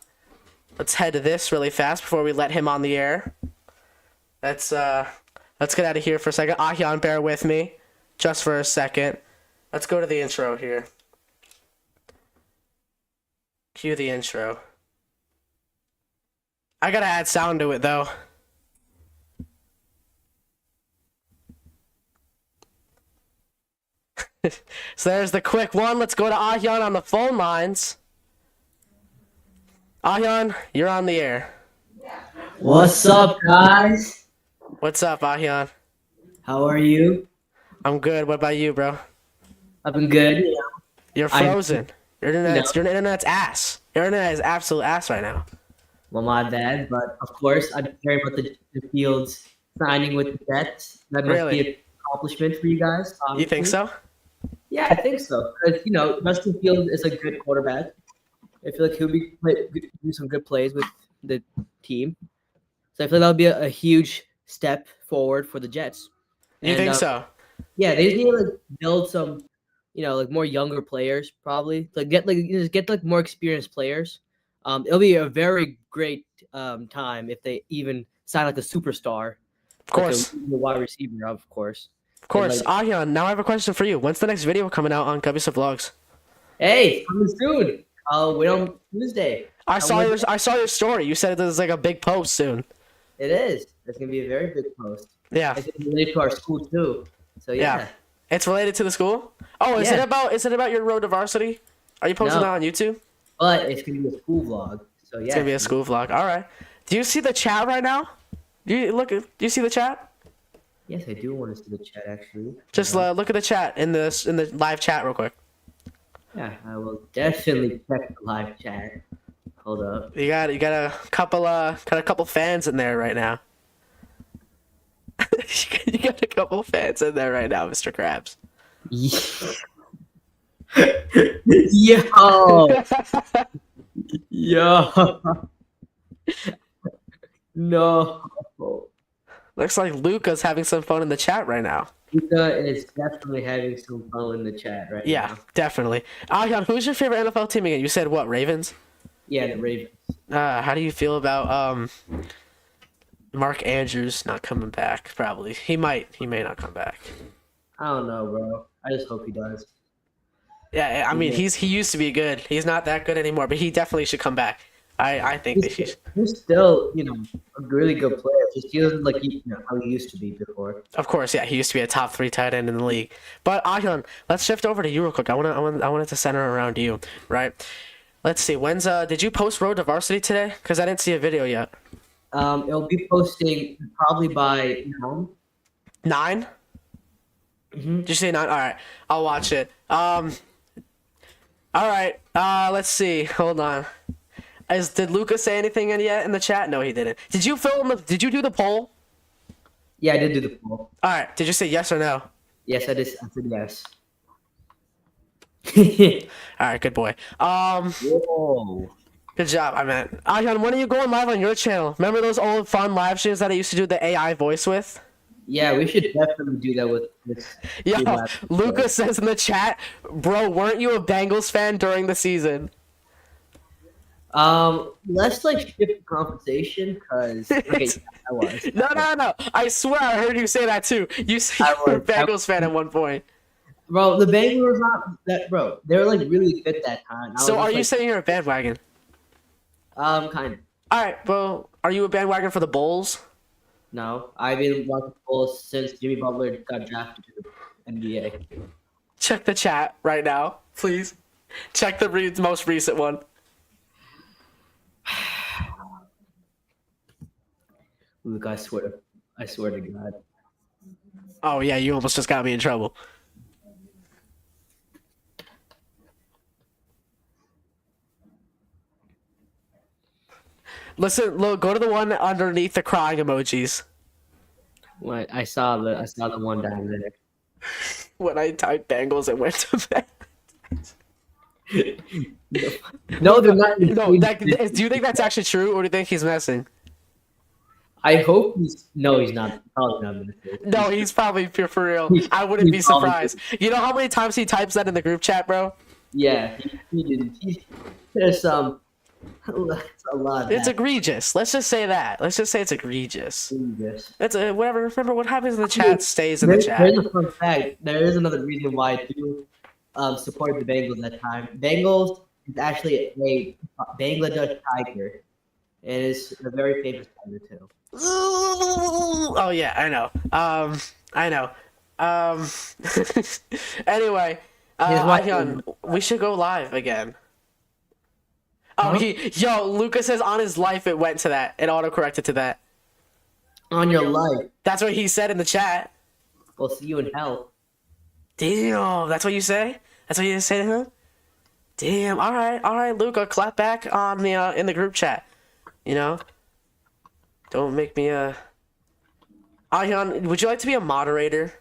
Speaker 1: to this really fast before we let him on the air. Let's get out of here for a second. Ahyan, bear with me just for a second. Let's go to the intro here. Cue the intro. I gotta add sound to it though. So there's the quick one. Let's go to Ahyan on the phone lines. Ahyan, you're on the air.
Speaker 3: What's up, guys?
Speaker 1: What's up, Ahyan?
Speaker 3: How are you?
Speaker 1: I'm good. What about you, bro?
Speaker 3: I've been good.
Speaker 1: You're frozen. Your internet's ass. Your internet is absolute ass right now.
Speaker 3: Well, my bad, but of course, I'm hearing about the Fields signing with the Jets. That must be an accomplishment for you guys. Obviously.
Speaker 1: You think so?
Speaker 3: Yeah, I think so. Because, Justin Fields is a good quarterback. I feel like he'll do some good plays with the team. So I feel like that'll be a huge step forward for the Jets.
Speaker 1: You think so?
Speaker 3: Yeah, they just need to build some, more younger players probably. Get more experienced players. It'll be a very great time if they even sign like a superstar.
Speaker 1: Of course.
Speaker 3: Like a wide receiver, of course.
Speaker 1: Of course. Ahyan, now I have a question for you. When's the next video coming out on Gubby's Vlogs?
Speaker 3: Hey, coming soon. I'll wait on Tuesday.
Speaker 1: I saw your story. You said there's like a big post soon.
Speaker 3: It is. It's gonna be a very big post.
Speaker 1: Yeah.
Speaker 3: It's related to our school too. So yeah.
Speaker 1: It's related to the school? Oh, is it about your road to varsity? Are you posting that on YouTube?
Speaker 3: But it's gonna be a school vlog. So yeah.
Speaker 1: It's gonna be a school vlog. All right. Do you see the chat right now? Do you see the chat?
Speaker 3: Yes, I do want to see the chat actually.
Speaker 1: Just look at the chat in the live chat real quick.
Speaker 3: Yeah, I will definitely check the live chat. Hold up.
Speaker 1: You got a couple fans in there right now. You got a couple fans in there right now, Mr. Krabs.
Speaker 3: Yo. No.
Speaker 1: Looks like Luca's having some fun in the chat right now.
Speaker 3: Luca is definitely having some fun in the chat right now.
Speaker 1: Yeah, definitely. Ahyan, who's your favorite NFL team again? You said what, Ravens?
Speaker 3: Yeah, the Ravens.
Speaker 1: How do you feel about Mark Andrews not coming back? Probably. He may not come back.
Speaker 3: I don't know, bro. I just hope he does.
Speaker 1: Yeah, I mean, he used to be good. He's not that good anymore, but he definitely should come back. I think
Speaker 3: he's still, a really good player. Just he doesn't like how he used to be before.
Speaker 1: Of course, yeah, he used to be a top 3 tight end in the league. But Ahyan, let's shift over to you real quick. I wanted to center around you, right? Let's see. When's did you post Road to Varsity today? Because I didn't see a video yet.
Speaker 3: It'll be posting probably by 9.
Speaker 1: 9?
Speaker 3: Mm-hmm.
Speaker 1: Did you say 9? All right, I'll watch it. All right. Let's see. Hold on. Did Luca say anything yet in the chat? No, he didn't. Did you Did you do the poll?
Speaker 3: Yeah, I did do the poll.
Speaker 1: All right. Did you say yes or no?
Speaker 3: Yes, I said yes.
Speaker 1: All right, good boy.
Speaker 3: Whoa.
Speaker 1: Good job. I meant. Ayhan, when are you going live on your channel? Remember those old fun live streams that I used to do the AI voice with?
Speaker 3: Yeah, we should definitely do that with this.
Speaker 1: Yo,
Speaker 3: Streamlabs.
Speaker 1: Lucas says in the chat, bro, weren't you a Bengals fan during the season?
Speaker 3: Let's like shift the conversation because okay, I was.
Speaker 1: No. I swear I heard you say that too. You said you were a Bengals fan at one point.
Speaker 3: Bro, the Bengals were not that. Bro, they were like really good that time. I
Speaker 1: So
Speaker 3: was
Speaker 1: are
Speaker 3: just,
Speaker 1: you
Speaker 3: like,
Speaker 1: saying you're a bandwagon?
Speaker 3: kind of.
Speaker 1: All right, well, are you a bandwagon for the Bulls?
Speaker 3: No, I've been watching Bulls since Jimmy Butler got drafted to the NBA.
Speaker 1: Check the chat right now, please. Check the most recent one.
Speaker 3: Luke, I swear to God.
Speaker 1: Oh yeah, you almost just got me in trouble. Listen, look, go to the one underneath the crying emojis.
Speaker 3: What I saw the one down there.
Speaker 1: When I typed Bengals, it went to bed.
Speaker 3: No, they're not.
Speaker 1: No, do you think that's actually true, or do you think he's messing?
Speaker 3: I hope he's. No, he's not. Probably not.
Speaker 1: No, he's probably for real. I wouldn't be
Speaker 3: He's probably-
Speaker 1: surprised. You know how many times he types that in the group chat, bro?
Speaker 3: Yeah, he didn't. There's some. A lot. Of
Speaker 1: It's
Speaker 3: that.
Speaker 1: egregious. Let's just say that. Let's just say it's egregious.
Speaker 3: Yes.
Speaker 1: It's whatever. Remember, what happens in the chat stays in the chat.
Speaker 3: There's a fun fact. There is another reason why I do support the Bengals at that time. Bengals is actually a Bangladesh tiger. It is a very famous tiger too.
Speaker 1: Oh yeah, I know. I know. Anyway, Ayhan, we should go live again. Oh,
Speaker 3: Huh?
Speaker 1: Lucas says on his life it went to that. It auto-corrected to that.
Speaker 3: On your life.
Speaker 1: That's what he said in the chat.
Speaker 3: We'll see you in hell.
Speaker 1: Damn, that's what you say? That's what you say to him? Damn, alright, Luca, clap back on the in the group chat. You know? Don't make me Ayhan, would you like to be a moderator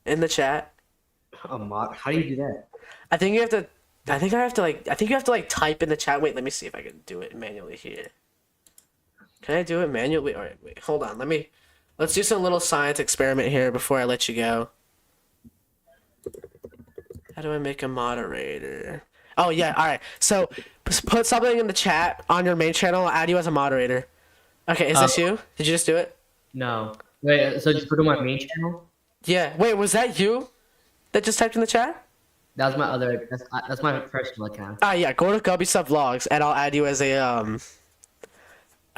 Speaker 1: in the chat?
Speaker 3: How do you do that?
Speaker 1: I think you have to type in the chat. Wait, let me see if I can do it manually here. Can I do it manually? All right, wait, hold on. Let's do some little science experiment here before I let you go. How do I make a moderator? Oh yeah, all right. So put something in the chat on your main channel. I'll add you as a moderator. Okay, is this you? Did you just do it?
Speaker 3: No. Wait, so just put on my main channel?
Speaker 1: Yeah. Wait, was that you that just typed in the chat?
Speaker 3: That was my other. That's my personal account.
Speaker 1: Yeah. Go to Gubby Sub Vlogs and I'll add you as a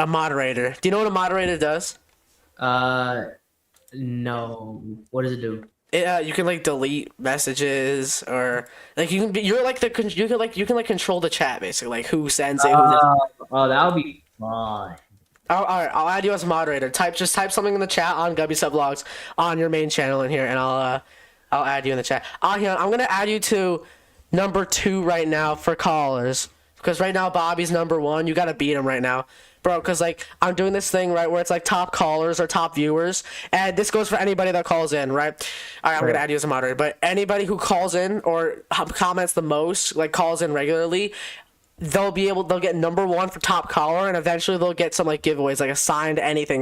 Speaker 1: moderator. Do you know what a moderator does?
Speaker 3: No. What does it do?
Speaker 1: You can like delete messages or like you can control the chat basically, like who sends it.
Speaker 3: Oh, that would be fun.
Speaker 1: All right, I'll add you as a moderator. Just type something in the chat on Gubby Sub Vlogs on your main channel in here, and I'll add you in the chat. I'm gonna add you to number 2 right now for callers because right now Bobby's number 1. You gotta beat him right now, bro. Because like I'm doing this thing right where it's like top callers or top viewers, and this goes for anybody that calls in, right? All right, I'm gonna add you as a moderator, but anybody who calls in or comments the most, like calls in regularly, they'll get number 1 for top caller, and eventually they'll get some like giveaways, like a signed anything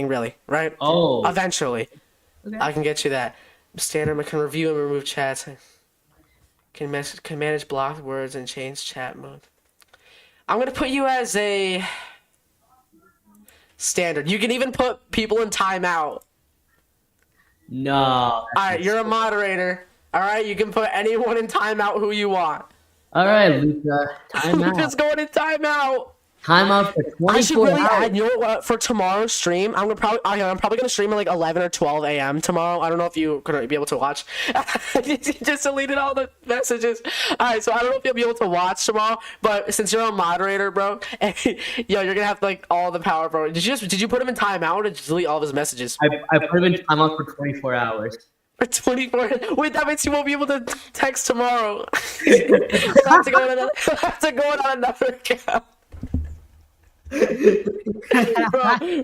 Speaker 1: really, right?
Speaker 3: Oh.
Speaker 1: Eventually.
Speaker 3: Okay.
Speaker 1: I can get you that. Standard, I can review and remove chats. Can manage blocked words and change chat mode. I'm gonna put you as a standard. You can even put people in timeout.
Speaker 3: No.
Speaker 1: Alright, you're a moderator. Alright, you can put anyone in timeout who you want.
Speaker 3: All right, Luca. Time out.
Speaker 1: Luca's going in timeout.
Speaker 3: Time out for 24
Speaker 1: I should really
Speaker 3: hours.
Speaker 1: add, you know what, for tomorrow's stream, I'm probably gonna stream at like 11 or 12 a.m. tomorrow. I don't know if you're gonna be able to watch. Just deleted all the messages. Alright, so I don't know if you'll be able to watch tomorrow, but since you're a moderator, bro, you're gonna have like all the power, bro. Did you put him in timeout or did you delete all of his messages?
Speaker 3: I put him in time out for 24 hours.
Speaker 1: For 24. Wait, that means you won't be able to text tomorrow. He'll have to go on another account.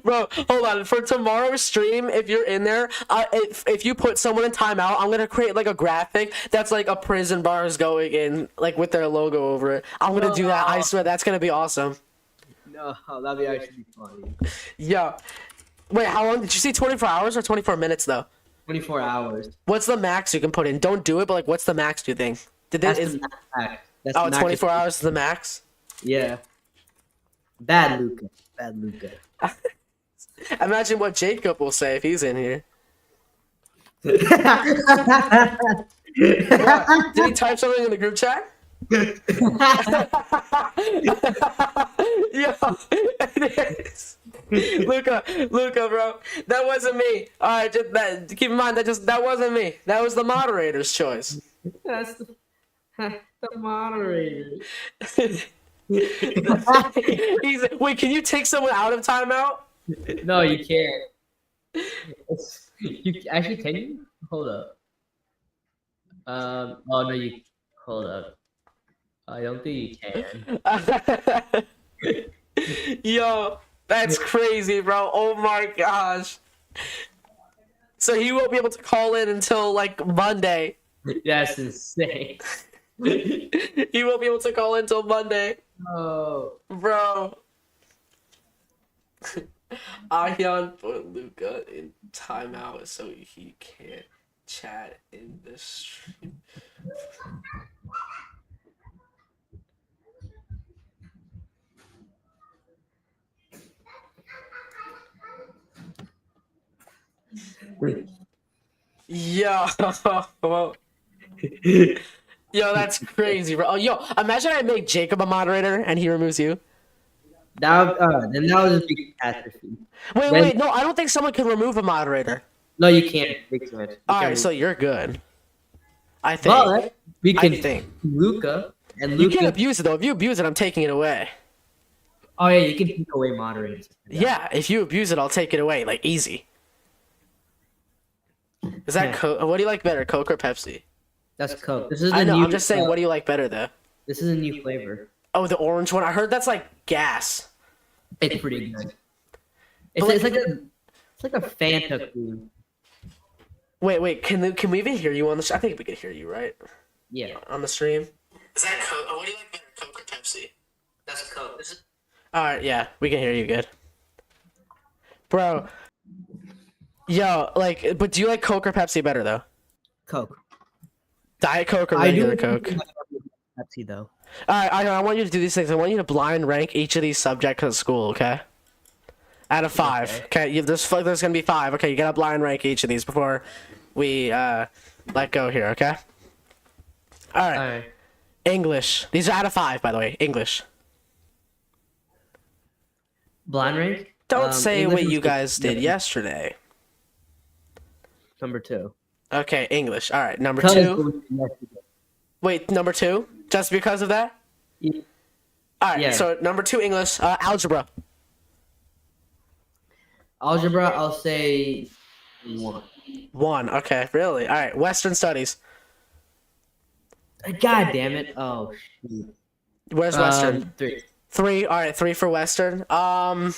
Speaker 1: Bro, hold on. For tomorrow's stream, if you're in there, if you put someone in timeout, I'm gonna create like a graphic that's like a prison bars going in, like with their logo over it. I'm gonna do that. I swear, that's gonna be awesome.
Speaker 3: No, that'd be actually funny.
Speaker 1: Yeah. Wait, how long did you say? 24 hours or 24 minutes though?
Speaker 3: 24 hours.
Speaker 1: What's the max you can put in? Don't do it, but like, what's the max? Do you think?
Speaker 3: That's the max. That's
Speaker 1: Oh,
Speaker 3: the max.
Speaker 1: 24 hours is the max.
Speaker 3: Yeah. Bad Luca. Bad Luca.
Speaker 1: Imagine what Jacob will say if he's in here. Did he type something in the group chat? Yo, it is. Luca, bro, that wasn't me. All right, just that. Keep in mind that wasn't me. That was the moderator's choice.
Speaker 3: That's the moderator.
Speaker 1: Wait, can you take someone out of timeout?
Speaker 3: No, you can't. You actually can you? Hold up. Oh no, you hold up. I don't think you can.
Speaker 1: Yo, that's crazy, bro. Oh my gosh. So he won't be able to call in until like Monday.
Speaker 3: That's insane.
Speaker 1: He won't be able to call in until Monday.
Speaker 3: Oh,
Speaker 1: Bro. Ahyan put Luca in timeout so he can't chat in the stream. Yo. Yo, that's crazy, bro. Oh, yo, imagine I make Jacob a moderator and he removes you.
Speaker 3: then that was a big catastrophe.
Speaker 1: Wait, no, I don't think someone can remove a moderator.
Speaker 3: No, you can't. You can't.
Speaker 1: Alright, so you're good. I think.
Speaker 3: But we can
Speaker 1: I think.
Speaker 3: Luca and
Speaker 1: You
Speaker 3: Luca.
Speaker 1: can't abuse it though. If you abuse it, I'm taking it away.
Speaker 3: Oh yeah, you can take away moderators.
Speaker 1: Yeah, if you abuse it, I'll take it away. Like, easy. Is that Coke? What do you like better, Coke or Pepsi?
Speaker 3: That's Coke. This is
Speaker 1: I
Speaker 3: the
Speaker 1: know,
Speaker 3: new.
Speaker 1: I'm just saying, what do you like better though?
Speaker 3: This is a new flavor.
Speaker 1: Oh, the orange one? I heard that's like gas.
Speaker 3: It's pretty good.
Speaker 1: But
Speaker 3: It's like a Fanta food.
Speaker 1: Wait, can we even hear you on the I think we can hear you, right?
Speaker 3: Yeah.
Speaker 1: On the stream? Is that Coke? What do you like better, Coke or Pepsi?
Speaker 3: That's Coke. This is
Speaker 1: Alright, yeah, we can hear you good. Bro. Yo, like, but do you like Coke or Pepsi better, though?
Speaker 3: Coke.
Speaker 1: Diet Coke or
Speaker 3: I do
Speaker 1: regular Coke?
Speaker 3: Pepsi though.
Speaker 1: Alright, I want you to do these things. I want you to blind rank each of these subjects at school, okay? Out of 5. Okay, there's gonna be 5. Okay, you gotta blind rank each of these before we, let go here, okay? Alright.
Speaker 3: Alright.
Speaker 1: English. These are out of 5, by the way. English.
Speaker 3: Blind rank?
Speaker 1: Don't say
Speaker 3: English
Speaker 1: what
Speaker 3: was
Speaker 1: you
Speaker 3: the-
Speaker 1: guys did yesterday.
Speaker 3: Number 2.
Speaker 1: Okay, English. Alright, number 2. Wait, number 2? Just because of that?
Speaker 3: Yeah.
Speaker 1: Alright,
Speaker 3: Yeah.
Speaker 1: so number 2 English, algebra.
Speaker 3: Algebra, I'll say 1.
Speaker 1: 1, okay, really? Alright, Western studies.
Speaker 3: God damn it! Oh shoot.
Speaker 1: Where's Western?
Speaker 3: 3.
Speaker 1: 3, alright, 3 for Western. Okay,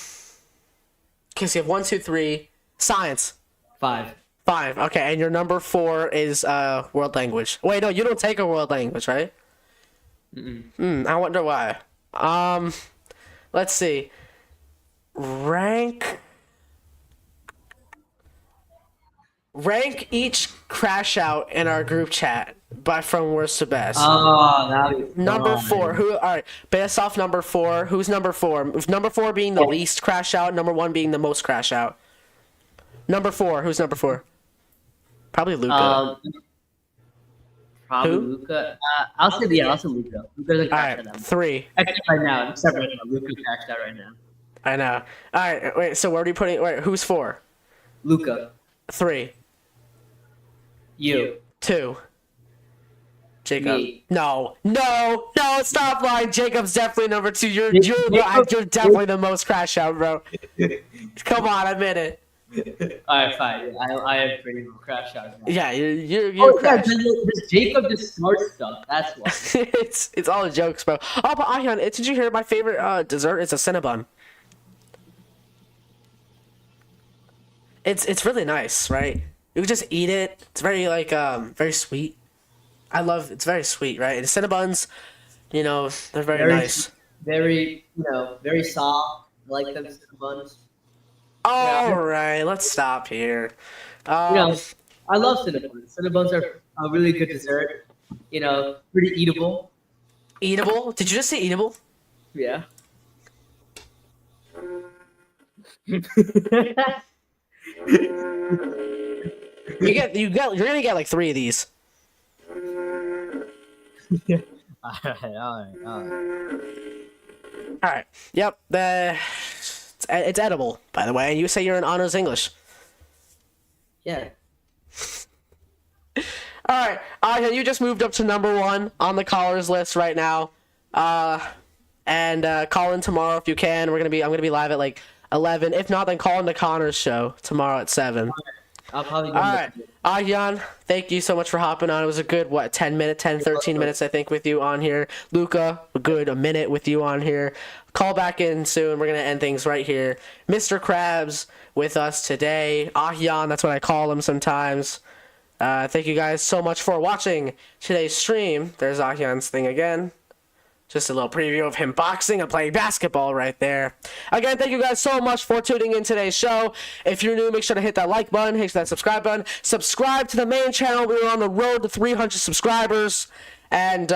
Speaker 1: so you have 1, 2, 3. Science.
Speaker 3: 5.
Speaker 1: 5, okay, and your number 4 is world language. Wait, no, you don't take a world language, right? I wonder why. Let's see. Rank each crash out in our group chat from worst to best.
Speaker 3: Oh, that
Speaker 1: Number 4. Who? All right. Based off number 4. Who's number 4? If number 4 being the least crash out. Number 1 being the most crash out. Number 4. Who's number 4? Probably Luca.
Speaker 3: Probably
Speaker 1: Who?
Speaker 3: Luca. I'll say Luca. Luca's
Speaker 1: All right. 3.
Speaker 3: Except right now. Except right now. Luca crashed out right now.
Speaker 1: I know. All right. Wait. So where are you putting? Wait. Who's 4?
Speaker 3: Luca.
Speaker 1: 3.
Speaker 3: You.
Speaker 1: 2. Jacob.
Speaker 3: Me.
Speaker 1: No. Stop lying. Jacob's definitely number 2. You're definitely the most crash out, bro. Come on, admit it.
Speaker 3: Alright, fine. I am pretty crash out.
Speaker 1: Yeah, you're
Speaker 3: Oh yeah,
Speaker 1: crashed.
Speaker 3: because Jacob just smart stuff. That's why.
Speaker 1: it's all jokes, bro. Oh, but Ahyan, did you hear my favorite dessert is a Cinnabon? it's really nice, right? You can just eat it. It's very like very sweet. It's very sweet, right? And Cinnabons, they're very
Speaker 3: Very,
Speaker 1: nice.
Speaker 3: very, very soft. I like them Cinnabons.
Speaker 1: All
Speaker 3: Yeah.
Speaker 1: right, let's stop here.
Speaker 3: You
Speaker 1: Um,
Speaker 3: know, I love Cinnabons. Cinnabons are a really good dessert. Pretty eatable.
Speaker 1: eatable? Did you just say eatable?
Speaker 3: Yeah.
Speaker 1: You're gonna get like 3 of these.
Speaker 3: All right.
Speaker 1: All right. Yep. It's edible, by the way. And you say you're in honors English.
Speaker 3: Yeah.
Speaker 1: All right. You just moved up to number 1 on the callers list right now. And call in tomorrow if you can. I'm gonna be live at like 11. If not, then call in the Connors show tomorrow at 7.
Speaker 3: I'll probably
Speaker 1: All right. Ahyan, thank you so much for hopping on. It was a good, 13 minutes, I think, with you on here. Luca, a minute with you on here. Call back in soon. We're going to end things right here. Mr. Krabs with us today. Ahyan, that's what I call him sometimes. Thank you guys so much for watching today's stream. There's Ahyan's thing again. Just a little preview of him boxing and playing basketball right there. Again, thank you guys so much for tuning in today's show. If you're new, make sure to hit that like button, hit that subscribe button. Subscribe to the main channel. We're on the road to 300 subscribers. And